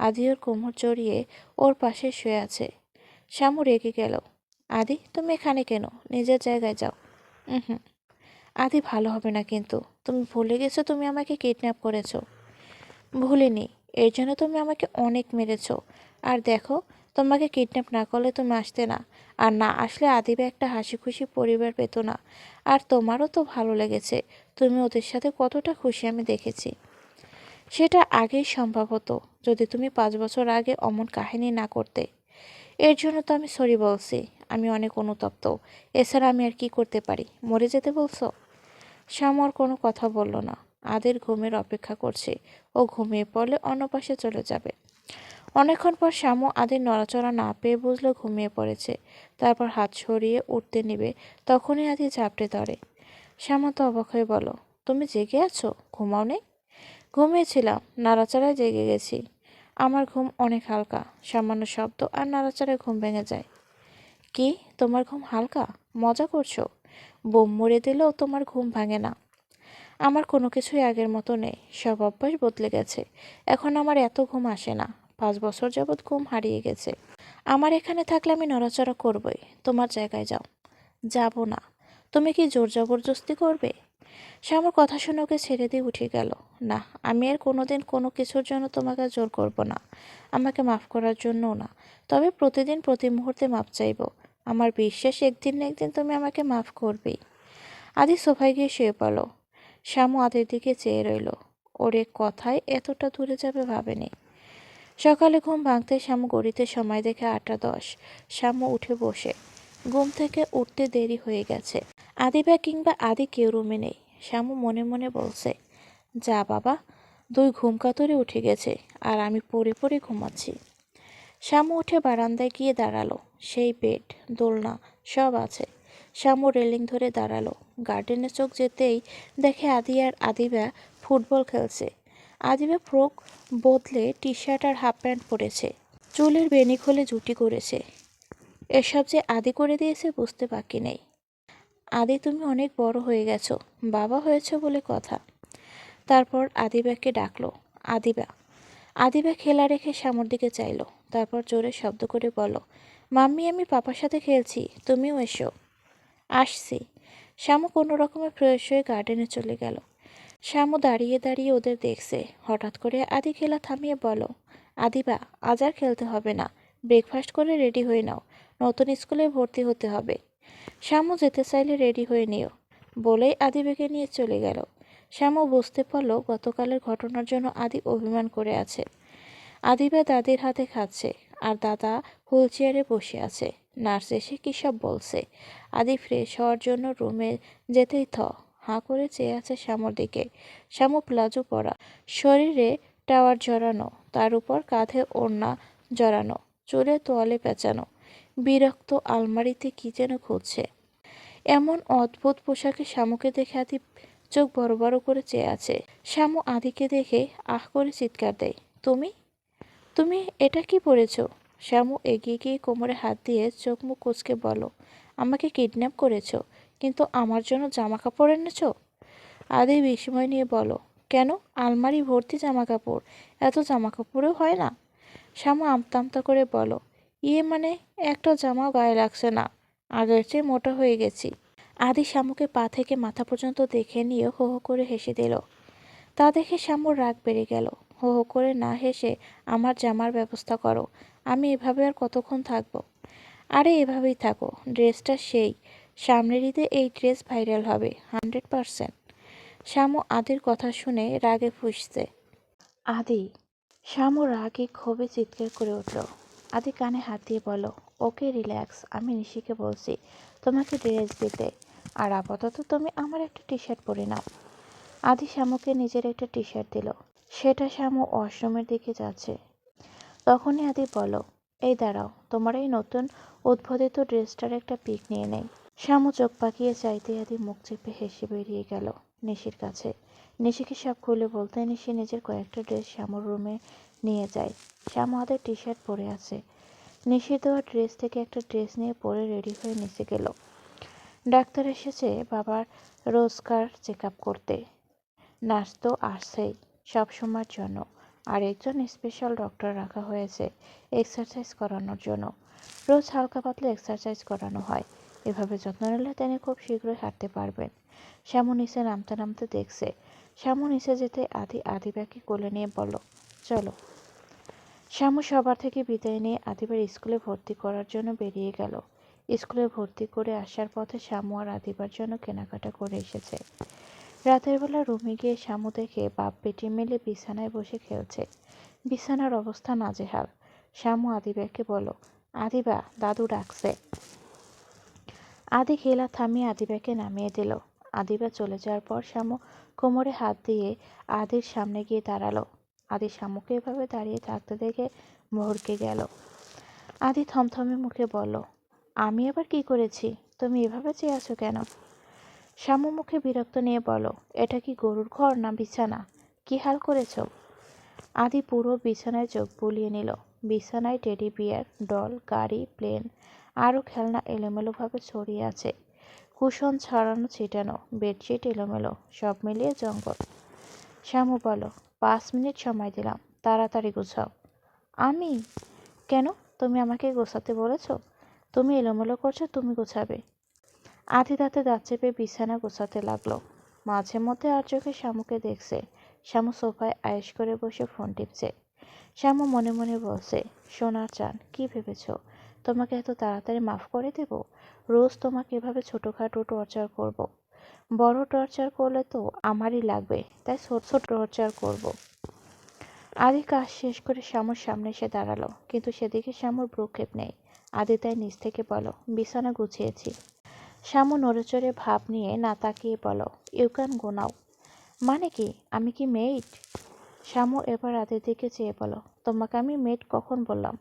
আদি ওর কোমর জড়িয়ে ওর পাশে শুয়ে আছে। শ্যামু রেগে গেল, আদি তুমি এখানে কেন? নিজের জায়গায় যাও। হুম। আদি ভালো হবে না কিন্তু। তুমি ভুলে গেছো তুমি আমাকে কিডন্যাপ করেছো। ভুলিনি, এর জন্য তুমি আমাকে অনেক মেরেছো। আর দেখো, তোমাকে কিডন্যাপ না করলে তুমি আসতে না, আর না আসলে আদিবে একটা হাসি খুশি পরিবার পেত না। আর তোমারও তো ভালো লেগেছে, তুমি ওদের সাথে কতটা খুশি আমি দেখেছি। সেটা আগেই সম্ভব হতো যদি তুমি 5 বছর আগে অমন কাহিনী না করতে। এর জন্য তো আমি সরি বলছি। আমি অনেক অনুতপ্ত। এছাড়া আমি আর কি করতে পারি? মরে যেতে বলছো? শ্যামর কোনো কথা বলল না। আদের ঘুমের অপেক্ষা করছে। ও ঘুমিয়ে পড়লে অন্য পাশে চলে যাবে। অনেকক্ষণ পর শ্যামু আদির নড়াচড়া না পেয়ে বুঝলো ঘুমিয়ে পড়েছে। তারপর হাত সরিয়ে উঠতে নিবে, তখনই আদি ঝাপটে ধরে। শ্যামা তো অবাক হয়ে বলো, তুমি জেগে আছো? ঘুমাও নেই? ঘুমিয়েছিলাম, নাড়াচাড়ায় জেগে গেছি। আমার ঘুম অনেক হালকা, সামান্য শব্দ আর নাড়াচাড়ায় ঘুম ভেঙে যায়। কি, তোমার ঘুম হালকা? মজা করছো? বোম মরে দিলেও তোমার ঘুম ভাঙে না। আমার কোনো কিছুই আগের মতো নেই, সব অভ্যাস বদলে গেছে। এখন আমার এত ঘুম আসে না। 5 বছর যাবৎ ঘুম হারিয়ে গেছে। আমার এখানে থাকলে আমি নড়াচড়া করবই। তোমার জায়গায় যাও। যাব না। তুমি কি জোর জবরদস্তি করবে? সে আমার কথা শুনে ওকে ছেড়ে দিয়ে উঠে গেল। না, আমি আর কোনোদিন কোনো কিছুর জন্য তোমাকে জোর করব না। আমাকে মাফ করার জন্যও না। তবে প্রতিদিন প্রতি মুহূর্তে মাপ চাইব। আমার বিশ্বাস একদিন না একদিন তুমি আমাকে মাফ করবেই। আদি সোফায় গিয়ে শুয়ে পড়ল। শ্যামু আদির দিকে চেয়ে রইল। ওর এক কথায় এতটা দূরে যাবে ভাবেনি। সকালে ঘুম ভাঙতে শ্যামু ঘড়িতে সময় দেখে 8টা 10। শ্যামু উঠে বসে। ঘুম থেকে উঠতে দেরি হয়ে গেছে। আদিবা কিংবা আদি কেউ রুমে নেই। শ্যামু মনে মনে বলছে, যা বাবা, 2 ঘুম কাতরে উঠে গেছে, আর আমি পড়ে পড়ে ঘুমাচ্ছি। শ্যামু উঠে বারান্দায় গিয়ে দাঁড়ালো। সেই বেড, দোলনা সব আছে। শ্যামু রেলিং ধরে দাঁড়ালো। গার্ডেনে চোখ যেতেই দেখে আদি আর আদিবা ফুটবল খেলছে। আদিবা ফ্রক বদলে টি শার্ট আর হাফ প্যান্ট পরেছে। চুলের বেনি খুলে জুটি করেছে। এসব যে আদি করে দিয়েছে বুঝতে বাকি নেই। আদি, তুমি অনেক বড় হয়ে গেছো, বাবা হয়েছো বলে কথা। তারপর আদিবাকে ডাকলো। আদিবা। আদিবা খেলা রেখে শ্যামুর দিকে চাইলো। তারপর জোরে শব্দ করে বলো, মাম্মি আমি পাপার সাথে খেলছি, তুমিও এসো। আসছি। শ্যামু কোনো রকমে ফ্রেশ হয়ে গার্ডেনে চলে গেল। শ্যামু দাঁড়িয়ে দাঁড়িয়ে ওদের দেখছে। হঠাৎ করে আদি খেলা থামিয়ে বলো, আদিবা আজ আর খেলতে হবে না, ব্রেকফাস্ট করে রেডি হয়ে নাও, নতুন স্কুলে ভর্তি হতে হবে। শ্যামু যেতে চাইলে রেডি হয়ে নিও বলেই আদিবাকে নিয়ে চলে গেল। শ্যামু বুঝতে পারলো গতকালের ঘটনার জন্য আদি অভিমান করে আছে। আদিবা দাদির হাতে খাচ্ছে, আর দাদা হুইল চেয়ারে বসে আছে। নার্স এসে কী সব বলছে। আদি ফ্রেশ হওয়ার জন্য রুমে যেতেই হাঁ করে চেয়ে আছে শ্যামুর দিকে। শ্যামু প্লাজো পরা, শরীরে টাওয়ার জড়ানো, তার উপর কাঁধে ওড়না জড়ানো, চুলে তোয়ালে পেঁচানো, বিরক্ত আলমারিতে কি যেন খুঁজছে। এমন অদ্ভুত পোশাকে শ্যামুকে দেখে আদি চোখ বড় বড় করে চেয়ে আছে। শ্যামু আদিকে দেখে আহ করে চিৎকার দেয়, তুমি তুমি এটা কি পরেছ? শ্যামু এগিয়ে গিয়ে কোমরে হাত দিয়ে চোখ মুখ কুঁচকে বলো, আমাকে কিডন্যাপ করেছো, কিন্তু আমার জন্য জামা কাপড় এনেছো? আদি বিস্ময় নিয়ে বলো, কেন? আলমারি ভর্তি জামা কাপড়, এত জামা কাপড়ও হয় না? শ্যামু আমতা আমতা করে বলো, ইয়ে মানে একটা জামাও গায়ে লাগছে না, আগের চেয়ে মোটা হয়ে গেছি। আদি শ্যামুকে পা থেকে মাথা পর্যন্ত দেখে নিয়ে হো হো করে হেসে দিল। তা দেখে শ্যামুর রাগ বেড়ে গেল। হো হো করে না হেসে আমার জামার ব্যবস্থা করো, আমি এভাবে আর কতক্ষণ থাকবো? আরে এভাবেই থাকো, ড্রেসটা সেই, সামনের ঈদে এই ড্রেস ভাইরাল হবে 100%। শ্যামু আদির কথা শুনে রাগে ফুঁসছে। আদি, শ্যামু রাগে ক্ষোভে চিৎকার করে উঠল। আদি কানে হাত দিয়ে বলো, ওকে রিল্যাক্স, আমি নিশিকে বলছি তোমাকে ড্রেস দিতে, আর আপাতত তুমি আমার একটা টি শার্ট পরে নাও। আদি শ্যামুকে নিজের একটা টি শার্ট দিল। সেটা শ্যামু ওয়াশরুমের দিকে যাচ্ছে। তখনই আদি বলো, এই দাঁড়াও, তোমার এই নতুন উদ্বোধিত ড্রেসটার একটা পিক নিয়ে নেই। শ্যামু চোখ পাকিয়ে চাইতে আদি মুখ চেপে হেসে বেরিয়ে গেল নিশির কাছে। নিশিকে সব খুলে বলতে নিশি নিজের কয়েকটা ড্রেস শ্যামুর রুমে নিয়ে যায়। শ্যামু হাতে টি শার্ট পরে আছে। নিশির দেওয়া ড্রেস থেকে একটা ড্রেস নিয়ে পরে রেডি হয়ে নিচে গেল। ডাক্তার এসেছে বাবার রোজকার চেক আপ করতে। নার্স তো আসছেই সবসময়ের জন্য, আর একজন স্পেশাল ডক্টর রাখা হয়েছে এক্সারসাইজ করানোর জন্য। রোজ হালকা পাতলা এক্সারসাইজ করানো হয়। এভাবে যত্ন নিলে তিনি খুব শীঘ্রই হাঁটতে পারবেন। শ্যামু নিচে নামতে নামতে দেখছে। শ্যামু নিচে যেতে আদিবাকে কোলে নিয়ে বলল, চলো। শ্যামু সবার থেকে বিদায় নিয়ে আদিবার স্কুলে ভর্তি করার জন্য বেরিয়ে গেল। স্কুলে ভর্তি করে আসার পথে শ্যামু আর আদিবার জন্য কেনাকাটা করে এসেছে। রাতের বেলা রুমে গিয়ে শ্যামু দেখে বাপ বেটি মিলে বিছানায় বসে খেলছে। বিছানার অবস্থা নাজেহাল। শ্যামু আদিবাকে বলল, আদিবা, দাদু ডাকছে। আদি খেলা থামিয়ে আদিবাকে নামিয়ে দিল। আদিবা চলে যাওয়ার পর শ্যামু কোমরে হাত দিয়ে আদির সামনে গিয়ে দাঁড়ালো। আদি শ্যামুকে এভাবে দাঁড়িয়ে থাকতে দেখে ভড়কে গেল। আদি থমথমে মুখে বলল, আমি আবার কি করেছি? তুমি এভাবে চেয়ে আছো কেন? শ্যামু মুখে বিরক্ত নিয়ে বলো, এটা কি গরুর ঘর না বিছানা? কি হাল করেছ? আদি পুরো বিছানায় চোখ বুলিয়ে নিল। বিছানায় টেডি বিয়ার, ডল, গাড়ি, প্লেন, আরও খেলনা এলোমেলোভাবে ছড়িয়ে আছে। কুশন ছড়ানো ছিটানো, বেডশিট এলোমেলো, সব মিলিয়ে জঙ্গল। শ্যামু বলো, 5 মিনিট সময় দিলাম, তাড়াতাড়ি গোছাও। আমি? কেন? তুমি আমাকে গোছাতে বলেছ? তুমি এলোমেলো করছো, তুমি গোছাবে। আধি দাঁতে দাঁত চেপে বিছানা গোছাতে লাগলো। মাঝে মধ্যে আর চোখে শ্যামুকে দেখছে। শ্যামু সোফায় আয়েশ করে বসে ফোন টিপছে। শ্যামু মনে মনে বলছে, সোনার চান, কি ভেবেছ তোমাকে এত তাড়াতাড়ি মাফ করে দেব? রোজ তোমাকে এভাবে ছোটোখাটো টর্চার করব। বড় টর্চার করলে তো আমারই লাগবে, তাই ছোট ছোট টর্চার করব। আদি কাজ শেষ করে শ্যামুর সামনে এসে দাঁড়ালো, কিন্তু সেদিকে শ্যামুর ভ্রুক্ষেপ নেই। আদি তাই নিচ থেকে বলো, বিছানা গুছিয়েছি। শ্যামু নড়েচড়ে ভাব নিয়ে না তাকিয়ে বলো, ইউ ক্যান গো নাও। মানে কি? আমি কি মেইড? শ্যামু এবার আদির দিকে চেয়ে বলো, তোমাকে আমি মেইড কখন বললাম?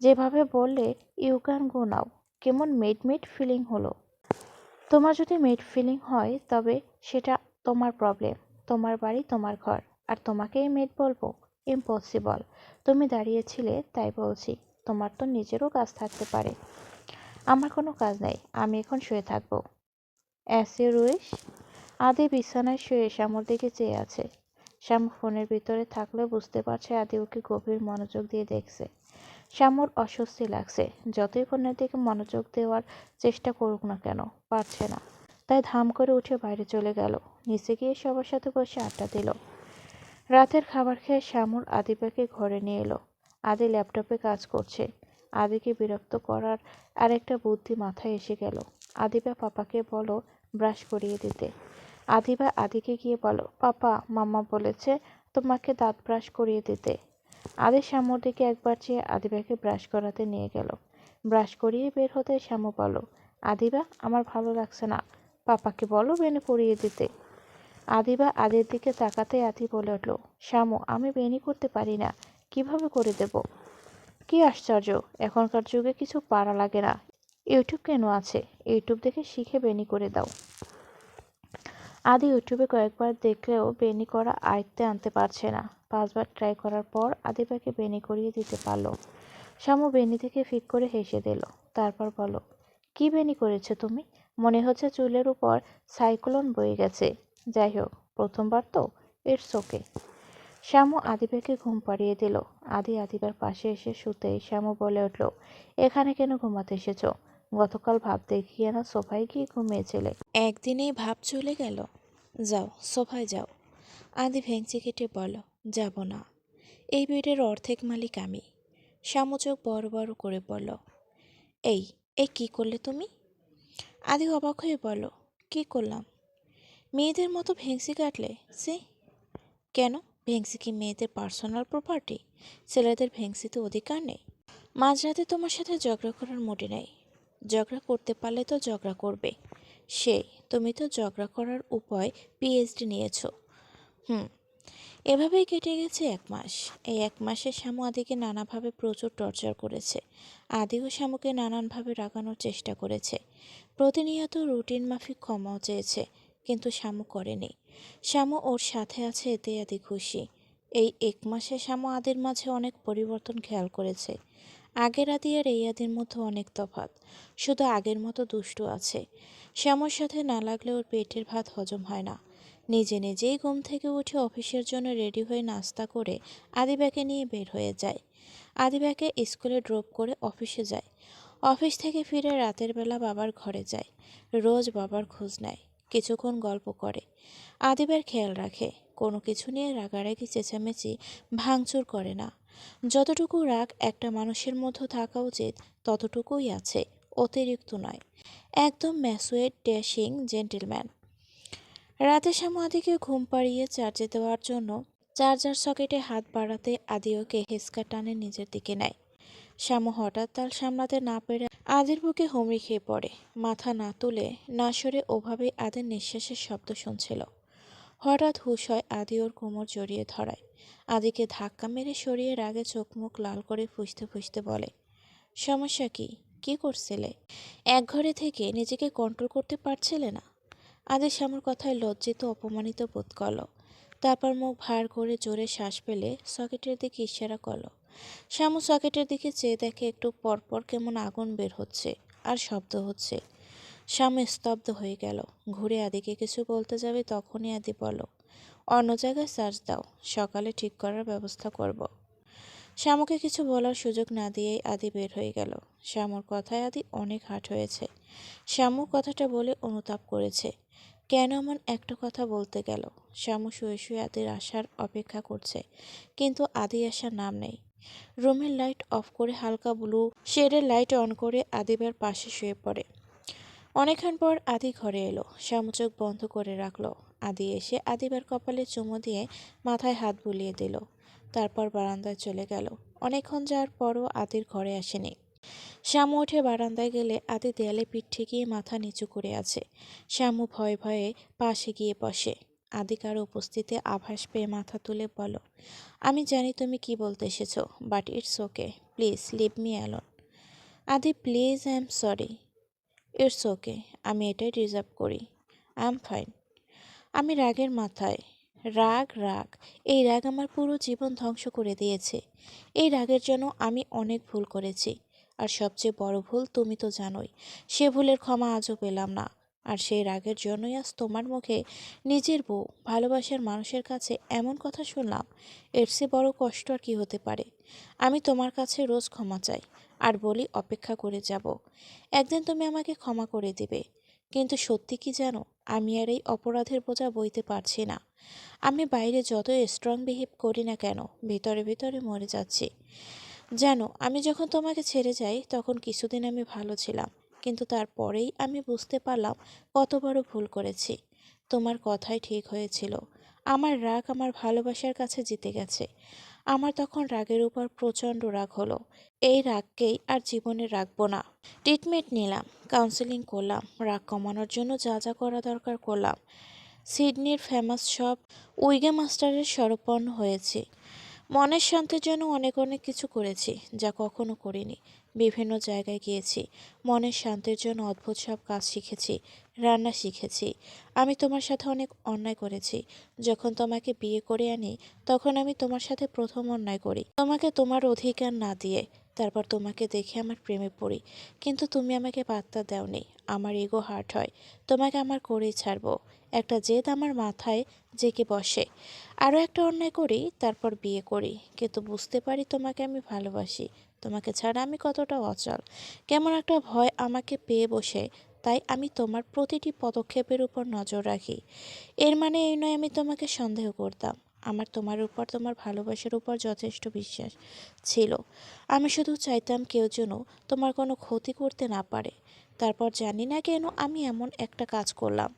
যেভাবে বললে ইউ ক্যান গো নাও, কেমন মেড মেড ফিলিং হলো। তোমার যদি মেড ফিলিং হয় তবে সেটা তোমার প্রবলেম। তোমার বাড়ি, তোমার ঘর, আর তোমাকেই মেড বলবো? ইম্পসিবল। তুমি দাঁড়িয়েছিলে তাই বলছি। তোমার তো নিজেরও কাজ থাকতে পারে। আমার কোনো কাজ নেই, আমি এখন শুয়ে থাকবো। As you wish. আদি বিছানায় শুয়ে শ্যামুর দিকে চেয়ে আছে। শ্যামু ফোনের ভিতরে থাকলেও বুঝতে পারছে আদি ওকে গভীর মনোযোগ দিয়ে দেখছে। শ্যামুর অস্বস্তি লাগছে। যতই ফোনের দিকে মনোযোগ দেওয়ার চেষ্টা করুক না কেন, পারছে না। তাই ধাম করে উঠে বাইরে চলে গেল। নিচে গিয়ে সবার সাথে বসে আড্ডা দিল। রাতের খাবার খেয়ে শ্যামুর আদিবাকে ঘরে নিয়ে এলো। আদি ল্যাপটপে কাজ করছে। আদিকে বিরক্ত করার আরেকটা বুদ্ধি মাথায় এসে গেল। আদিবা পাপাকে বলো ব্রাশ করিয়ে দিতে। আদিবা আদিকে গিয়ে বলো, পাপা, মাম্মা বলেছে তোমাকে দাঁত ব্রাশ করিয়ে দিতে। আদি শ্যামুর দিকে একবার চেয়ে আদিবাকে ব্রাশ করাতে নিয়ে গেল। ব্রাশ করিয়ে বের হতে শ্যামু বলো, আদিবা, আমার ভালো লাগছে না, পাপাকে বলো বেনে পরিয়ে দিতে। আদিবা আদির দিকে তাকাতে আদি বলে উঠল, শ্যামু, আমি বেনি করতে পারি না, কিভাবে করে দেব? কি আশ্চর্য, এখনকার যুগে কিছু পারা লাগে না। ইউটিউব কেন আছে, ইউটিউব দেখে শিখে বেনি করে দাও। আদি ইউটিউবে কয়েকবার দেখলেও বেনি করা আয়ত্তে আনতে পারছে না। 5বার ট্রাই করার পর আদিবাকে বেনি করিয়ে দিতে পারল। শামু বেনি থেকে ফিক করে হেসে দিল। তারপর বলল, কি বেনি করেছো তুমি? মনে হচ্ছে চুলের উপর সাইক্লোন বয়ে গেছে। যাই হোক, প্রথমবার তো, ইটস ওকে। শ্যামু আদিবাকে ঘুম পাড়িয়ে দিল। আদিবার পাশে এসে শুতেই শ্যামু বলে উঠল, এখানে কেন ঘুমাতে এসেছো? গতকাল ভাব দেখিয়ে না সোফায় গিয়ে ঘুমিয়েছিলে, একদিনেই ভাব চলে গেল। যাও, সোফায় যাও। আদি ভেঙচি কেটে বলল, যাব না। এই বেডের অর্ধেক মালিক আমি। শ্যামু চোখ বড় বড় করে বলল, এই এই কি করলে তুমি? আদি অবাক হয়ে বলল, কি করলাম? মেয়েদের মতো ভেংসি কাটলে? সে কেন? ভেংসি কি মেয়েদের পার্সোনাল প্রপার্টি? ছেলেদের ভেংসিতে অধিকার নেই? মাঝরাতে তোমার সাথে ঝগড়া করার মোটে নেই। ঝগড়া করতে পারলে তো ঝগড়া করবে। সেই, তুমি তো ঝগড়া করার উপায় পিএইচডি নিয়েছো। হুম। এভাবেই কেটে গেছে 1 মাস। এই 1 মাসে শ্যামু আদিকে নানাভাবে প্রচুর টর্চার করেছে। আদিও শ্যামুকে নানানভাবে রাগানোর চেষ্টা করেছে। প্রতিনিয়ত রুটিন মাফিক ক্ষমাও চেয়েছে, কিন্তু শ্যামু করেনি। শ্যামু ওর সাথে আছে, এতে আদি খুশি। এই 1 মাসে শ্যামু আদির মাঝে অনেক পরিবর্তন খেয়াল করেছে। আগের আদি আর এই আদির মধ্যে অনেক তফাৎ। শুধু আগের মতো দুষ্টু আছে। শ্যামুর সাথে না লাগলে ওর পেটের ভাত হজম হয় না। নিজে নিজেই ঘুম থেকে উঠে অফিসের জন্য রেডি হয়ে নাস্তা করে আদিবাকে নিয়ে বের হয়ে যায়। আদিবাকে স্কুলে ড্রপ করে অফিসে যায়। অফিস থেকে ফিরে রাতের বেলা বাবার ঘরে যায়। রোজ বাবার খোঁজ নেয়, কিছুক্ষণ গল্প করে, আদিবার খেয়াল রাখে। কোনো কিছু নিয়ে রাগারাগি চেঁচামেচি ভাঙচুর করে না। যতটুকু রাগ একটা মানুষের মধ্যে থাকা উচিত ততটুকুই আছে, অতিরিক্ত নয়। একদম ম্যাচুয়েড ড্যাশিং জেন্টেলম্যান। রাতে শ্যামু আদিকে ঘুম পাড়িয়ে চার্জে দেওয়ার জন্য চার্জার সকেটে হাত বাড়াতে আদি ওকে হেঁচকা টানে নিজের দিকে নেয়। শ্যামু হঠাৎ তাল সামলাতে না পেরে আদির বুকে হুমড়ি খেয়ে পড়ে। মাথা না তুলে না সরে ওভাবেই আদির নিঃশ্বাসের শব্দ শুনছিল। হঠাৎ হুঁশ হয়, আদি ওর কোমর জড়িয়ে ধরায়। আদিকে ধাক্কা মেরে সরিয়ে রাগে চোখ মুখ লাল করে ফুঁসতে ফুঁসতে বলে, সমস্যা কি? কি করছিলে? একঘরে থেকে নিজেকে কন্ট্রোল করতে পারছিলে না? আদি শ্যামুর কথায় লজ্জিত অপমানিত বোধ করল। তারপর মুখ ভার করে জোরে শ্বাস ফেলে সকেটের দিকে ইশারা করল। শ্যামু সকেটের দিকে চেয়ে দেখে একটু পরপর কেমন আগুন বের হচ্ছে আর শব্দ হচ্ছে। শ্যামু স্তব্ধ হয়ে গেল। ঘুরে আদিকে কিছু বলতে যাবে তখনই আদি বলল, অন্য জায়গায় চার্জ দাও, সকালে ঠিক করার ব্যবস্থা করব। শ্যামুকে কিছু বলার সুযোগ না দিয়েই আদি বের হয়ে গেল। শ্যামুর কথায় আদি অনেক হার্ট হয়েছে। শ্যামু কথাটা বলে অনুতাপ করেছে, কেন এমন একটা কথা বলতে গেল। শ্যামু শুয়ে শুয়ে আদির আসার অপেক্ষা করছে, কিন্তু আদি আসার নাম নেই। রুমের লাইট অফ করে হালকা ব্লু শেডের লাইট অন করে আদিবার পাশে শুয়ে পড়ে। অনেকক্ষণ পর আদি ঘরে এলো। শ্যামু চোখ বন্ধ করে রাখলো। আদি এসে আদিবার কপালে চুমু দিয়ে মাথায় হাত বুলিয়ে দিল। তারপর বারান্দায় চলে গেল। অনেকক্ষণ যাওয়ার পরও আদির ঘরে আসেনি। শ্যামু উঠে বারান্দায় গেলে আদি দেয়ালে পিঠ ঠেকিয়ে মাথা নিচু করে আছে। শ্যামু ভয়ে ভয়ে পাশে গিয়ে বসে। আদি কারো উপস্থিতি আভাস পেয়ে মাথা তুলে বলো, আমি জানি তুমি কি বলতে এসেছো, but it's okay, please leave me alone. Adi, please, I am sorry. It's okay, আমি এটাই ডিজার্ভ করি। I am fine. আমি রাগের মাথায়। রাগ রাগ, এই রাগ আমার পুরো জীবন ধ্বংস করে দিয়েছে। এই রাগের জন্য আমি অনেক ভুল করেছি, আর সবচেয়ে বড় ভুল তুমি তো জানোই। সে ভুলের ক্ষমা আজও পেলাম না। আর সেই রাগের জন্যই আজ তোমার মুখে নিজের বউ, ভালোবাসার মানুষের কাছে এমন কথা শুনলাম। এর চেয়ে বড় কষ্ট আর কি হতে পারে? আমি তোমার কাছে রোজ ক্ষমা চাই, আর বলি অপেক্ষা করে যাব। একদিন তুমি আমাকে ক্ষমা করে দিবে। কিন্তু সত্যি কি জানো, আমি আর এই অপরাধের বোঝা বইতে পারছি না। আমি বাইরে যতই স্ট্রং বিহেভ করি না কেন, ভিতরে ভিতরে মরে যাচ্ছি। জানো, আমি যখন তোমাকে ছেড়ে যাই তখন কিছুদিন আমি ভালো ছিলাম, কিন্তু তারপরেই আমি বুঝতে পারলাম কত বড় ভুল করেছি। তোমার কথাই ঠিক হয়েছিল। আমার রাগ আমার ভালোবাসার কাছে জিতে গেছে। আমার তখন রাগের উপর প্রচণ্ড রাগ হলো। এই রাগকেই আর জীবনে রাখবো না। ট্রিটমেন্ট নিলাম, কাউন্সেলিং করলাম, রাগ কমানোর জন্য যা যা করা দরকার করলাম। সিডনির ফেমাস সব উইগে মাস্টারের শরণাপন্ন হয়েছি। মনের শান্তির জন্য অনেক অনেক কিছু করেছি, যা কখনো করিনি। বিভিন্ন জায়গায় গিয়েছি, মনের শান্তির জন্য অদ্ভুত সব কাজ শিখেছি, রান্না শিখেছি। আমি তোমার সাথে অনেক অন্যায় করেছি। যখন তোমাকে বিয়ে করে আনি, তখন আমি তোমার সাথে প্রথম অন্যায় করি, তোমাকে তোমার অধিকার না দিয়ে। তারপর তোমাকে দেখে আমার প্রেমে পড়ি, কিন্তু তুমি আমাকে পাত্তা দাওনি। আমার ইগো হার্ট হয়, তোমাকে আমার করেই ছাড়বো। একটা জেদ আমার মাথায় জেঁকে বসে। আরও একটা অন্যায় করি, তারপর বিয়ে করি, কিন্তু বুঝতে পারি তোমাকে আমি ভালোবাসি। তোমাকে ছাড়া আমি কতটা অচল, কেমন একটা ভয় আমাকে পেয়ে বসে। তাই আমি তোমার প্রতিটি পদক্ষেপের উপর নজর রাখি। এর মানে এই নয় আমি তোমাকে সন্দেহ করতাম। আমার তোমার উপর, তোমার ভালোবাসার উপর যথেষ্ট বিশ্বাস ছিল। আমি শুধু চাইতাম কেউ যেন তোমার কোনো ক্ষতি করতে না পারে। তারপর জানি না কেন আমি এমন একটা কাজ করলাম।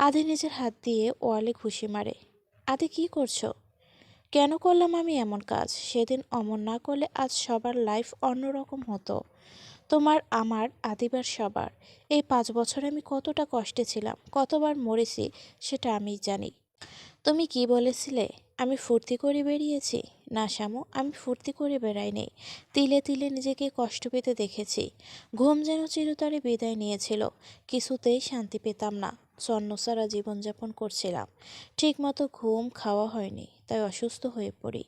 আধে নিজের হাত দিয়ে ওয়ালে ঘুষি মারে। আধে কি করছো? কেন করলাম আমি এমন কাজ? সেদিন অমন না করলে আজ সবার লাইফ অন্যরকম হতো। তোমার, আমার, আদিবার, সবার। এই 5 বছর আমি কতটা কষ্টে ছিলাম, কতবার মরেছি, সেটা আমিই জানি। তুমি কি বলেছিলে আমি ফুর্তি করে বেরিয়েছি? না শ্যামু, আমি ফুর্তি করে বেড়াইনি। তিলে তিলে নিজেকে কষ্ট পেতে দেখেছি। ঘুম যেন চিরতরে বিদায় নিয়েছিল। কিছুতেই শান্তি পেতাম না। ছন্নছাড়া জীবনযাপন করছিলাম। ঠিকমতো ঘুম খাওয়া হয়নি, তাই অসুস্থ হয়ে পড়ি।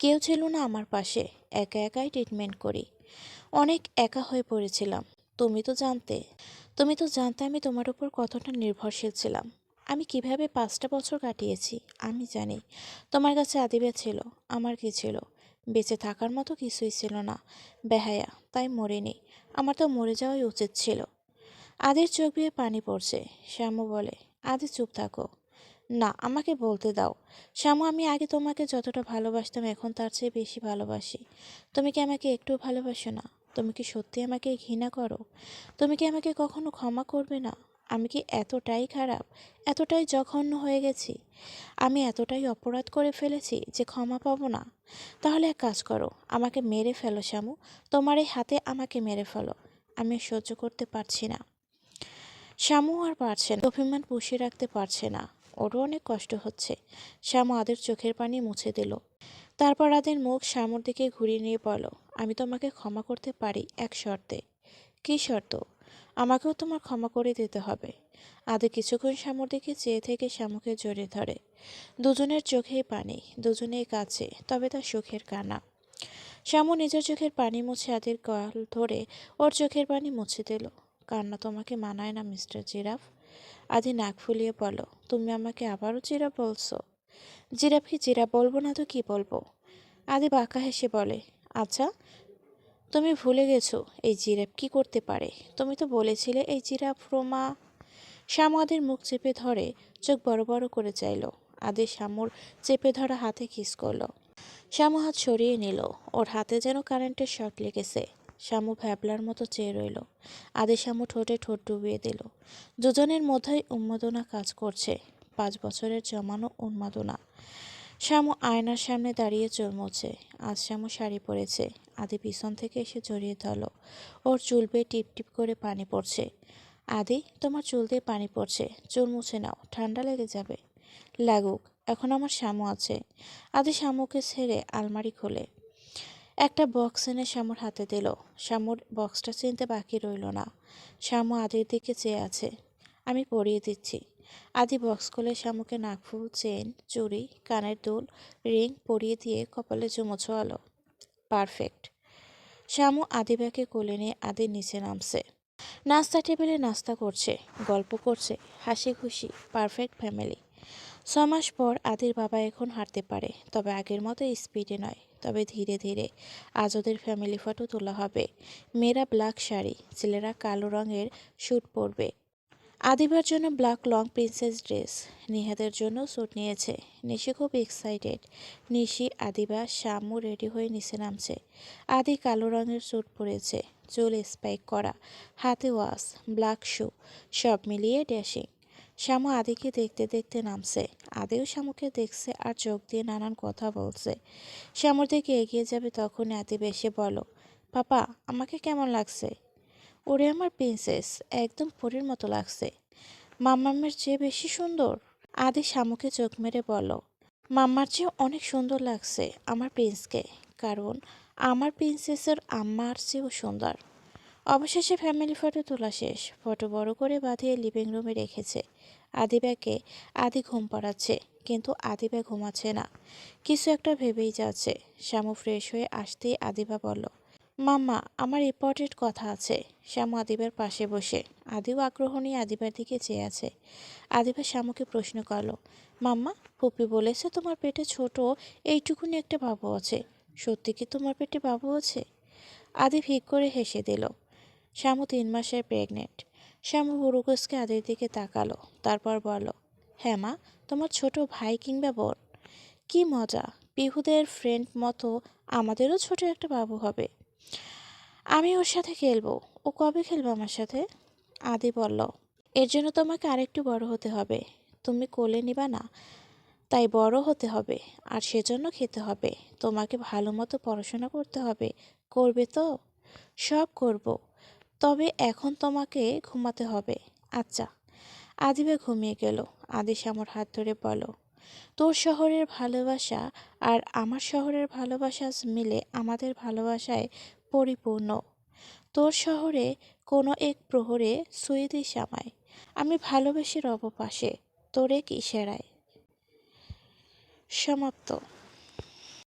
কেউ ছিল না আমার পাশে। একা একাই ট্রিটমেন্ট করি। অনেক একা হয়ে পড়েছিলাম। তুমি তো জানতে তুমি তো জানতে আমি তোমার উপর কতটা নির্ভরশীল ছিলাম। আমি কিভাবে 5টা বছর কাটিয়েছি আমি জানি। তোমার কাছে আদিবা ছিল, আমার কি ছিল? বেঁচে থাকার মতো কিছুই ছিল না। বেহায়া, তাই মরিনি। আমার তো মরে যাওয়াই উচিত ছিল। আদির চোখ বেয়ে পানি পড়ছে। শ্যামু বলে, আদি চুপ থাকো। না, আমাকে বলতে দাও। শ্যামু, আমি আগে তোমাকে যতটা ভালোবাসতাম এখন তার চেয়ে বেশি ভালোবাসি। তুমি কি আমাকে একটু ভালোবাসো না? তুমি কি সত্যি আমাকে ঘৃণা করো? তুমি কি আমাকে কখনো ক্ষমা করবে না? আমি কি এতটাই খারাপ, এতটাই জঘন্য হয়ে গেছি? আমি এতটাই অপরাধ করে ফেলেছি যে ক্ষমা পাবো না? তাহলে এক কাজ করো, আমাকে মেরে ফেলো শ্যামু। তোমার এই হাতে আমাকে মেরে ফেলো। আমি সহ্য করতে পারছি না। শ্যামু আর পারছে না, অভিমান পুষিয়ে রাখতে পারছে না। ওরও অনেক কষ্ট হচ্ছে। শ্যামু আদের চোখের পানি মুছে দিল। তারপর আদের মুখ শ্যামুর দিকে ঘুরিয়ে নিয়ে বলো, আমি তোমাকে ক্ষমা করতে পারি এক শর্তে। কী শর্ত? আমাকেও তোমার ক্ষমা করে দিতে হবে। আদে কিছুক্ষণ শ্যামুর দিকে চেয়ে থেকে শ্যামুকে জড়িয়ে ধরে। দুজনের চোখেই পানি, দুজনেই কাছে, তবে তার সুখের কান্না। শ্যামু নিজের চোখের পানি মুছে আদির গাল ধরে ওর চোখের পানি মুছে দিল। কান্না তোমাকে মানায় না মিস্টার জিরাফ। আদি নাক ফুলিয়ে বলো, তুমি আমাকে আবারও জিরাফ বলছো? জিরাফ কি জিরাফ বলবো না তো কি বলবো? আদি বাঁকা হেসে বলে, আচ্ছা, তুমি ভুলে গেছো এই জিরাফ কি করতে পারে? তুমি তো বলেছিলে এই জিরাফ রোমা। শ্যামু আদির মুখ চেপে ধরে চোখ বড় বড় করে চাইল। আদি শ্যামুর চেপে ধরা হাতে কিস করলো। শ্যামু হাত সরিয়ে নিল। ওর হাতে যেন কারেন্টের শক লেগেছে। শ্যামু ভ্যাবলার মতো চেয়ে রইল। আদি শ্যামু ঠোঁটে ঠোঁট ডুবিয়ে দিল। দুজনের মধ্যেই উন্মাদনা কাজ করছে। 5 বছরের জমানো উন্মাদনা। শ্যামু আয়নার সামনে দাঁড়িয়ে চুল মুছে। আজ শ্যামু শাড়ি পরেছে। আদি পিছন থেকে এসে জড়িয়ে ধরল। ওর চুল বেয়ে টিপ টিপ করে পানি পড়ছে। আদি, তোমার চুল দিয়ে পানি পড়ছে, চুল মুছে নাও, ঠান্ডা লেগে যাবে। লাগুক, এখন আমার শ্যামু আছে। আদি শ্যামুকে ছেড়ে আলমারি খোলে। একটা বক্স এনে শ্যামুর হাতে দিল। শ্যামুর বক্সটা চিনতে বাকি রইল না। শ্যামু আদির দিকে চেয়ে আছে। আমি পরিয়ে দিচ্ছি। আদি বক্স খুলে শ্যামুকে নাকফুল, চেন, চুড়ি, কানের দুল, রিং পরিয়ে দিয়ে কপালে চুমু ছোয়ালো। পারফেক্ট। শ্যামু আদিবাকে কোলে নিয়ে আদির নিচে নামছে। নাস্তা টেবিলে নাস্তা করছে, গল্প করছে, হাসি খুশি, পারফেক্ট ফ্যামিলি। 6 মাস পর আদির বাবা এখন হাঁটতে পারে, তবে আগের মতো স্পিডে নয়, তবে ধীরে ধীরে। আজ ওদের ফ্যামিলি ফটো তোলা হবে। মেয়েরা ব্ল্যাক শাড়ি, ছেলেরা কালো রঙের স্যুট পরবে। আদিবার জন্য ব্ল্যাক লং প্রিন্সেস ড্রেস, নিহাদের জন্য স্যুট নিয়েছে। নিশি খুব এক্সাইটেড। নিশি, আদিবা, শ্যামু রেডি হয়ে নিচে নামছে। আদি কালো রঙের স্যুট পরেছে, চুল স্পাইক করা, হাতে ওয়াচ, ব্ল্যাক শু, সব মিলিয়ে ড্যাশিং। শ্যামু আদিকে দেখতে দেখতে নামছে। আদিও শ্যামুকে দেখছে আর চোখ দিয়ে নানান কথা বলছে। শ্যামুর দিকে এগিয়ে যাবে তখন আদি বেশি বলো, পাপা, আমাকে কেমন লাগছে? ওরে আমার প্রিন্সেস, একদম পরীর মতো লাগছে। মাম্মামের চেয়ে বেশি সুন্দর। আদি শামুকে চোখ মেরে বলল, মাম্মার চেয়ে অনেক সুন্দর লাগছে আমার প্রিন্সকে। কারণ আমার প্রিন্সেসের আম্মার চেয়েও সুন্দর। অবশেষে ফ্যামিলি ফটো তোলা শেষ। ফটো বড় করে বাঁধিয়ে লিভিং রুমে রেখেছে। আদিবাকে আদি ঘুম পাড়াচ্ছে, কিন্তু আদিবা ঘুমাচ্ছে না। কিছু একটা ভেবেই যাচ্ছে। শ্যামু ফ্রেশ হয়ে আসতেই আদিবা বলল, মাম্মা, আমার ইম্পর্টেন্ট কথা আছে। শ্যামু আদিবার পাশে বসে। আদিও আগ্রহ নিয়ে আদিবার দিকে চেয়ে আছে। আদিবা শ্যামুকে প্রশ্ন করল, মাম্মা, ফুপি বলেছে তোমার পেটে ছোট এইটুকুনি একটা বাবু আছে। সত্যি কি তোমার পেটে বাবু আছে? আদি ফিক করে হেসে দিল। শ্যামু 3 মাসের প্রেগনেন্ট। শ্যামু বুড়োগোসকে আদির দিকে তাকালো, তারপর বলল, হ্যাঁ মা, তোমার ছোট ভাই কিংবা বোন। কি মজা! পিহুদের ফ্রেন্ড মতো আমাদেরও ছোট একটা বাবু হবে। আমি ওর সাথে খেলবো। ও কবে খেলবে আমার সাথে? আদি বলল, এর জন্য তোমাকে আরেকটু বড় হতে হবে। তুমি কোলে নিবা না, তাই বড় হতে হবে। আর সেজন্য খেতে হবে। তোমাকে ভালো মতো পড়াশোনা করতে হবে। করবে তো? সব করব। তবে এখন তোমাকে ঘুমাতে হবে। আচ্ছা। আদিবা ঘুমিয়ে গেল। আদি শ্যামর হাত ধরে বলল, তোর শহরের ভালোবাসা আর আমার শহরের ভালোবাসা মিলে আমাদের ভালোবাসায় পরিপূর্ণ। তোর শহরে কোনো এক প্রহরে ছুঁয়ে দিস আমায়। আমি ভালোবেসে রব পাশে, তোর এক ইশারায়। সমাপ্ত।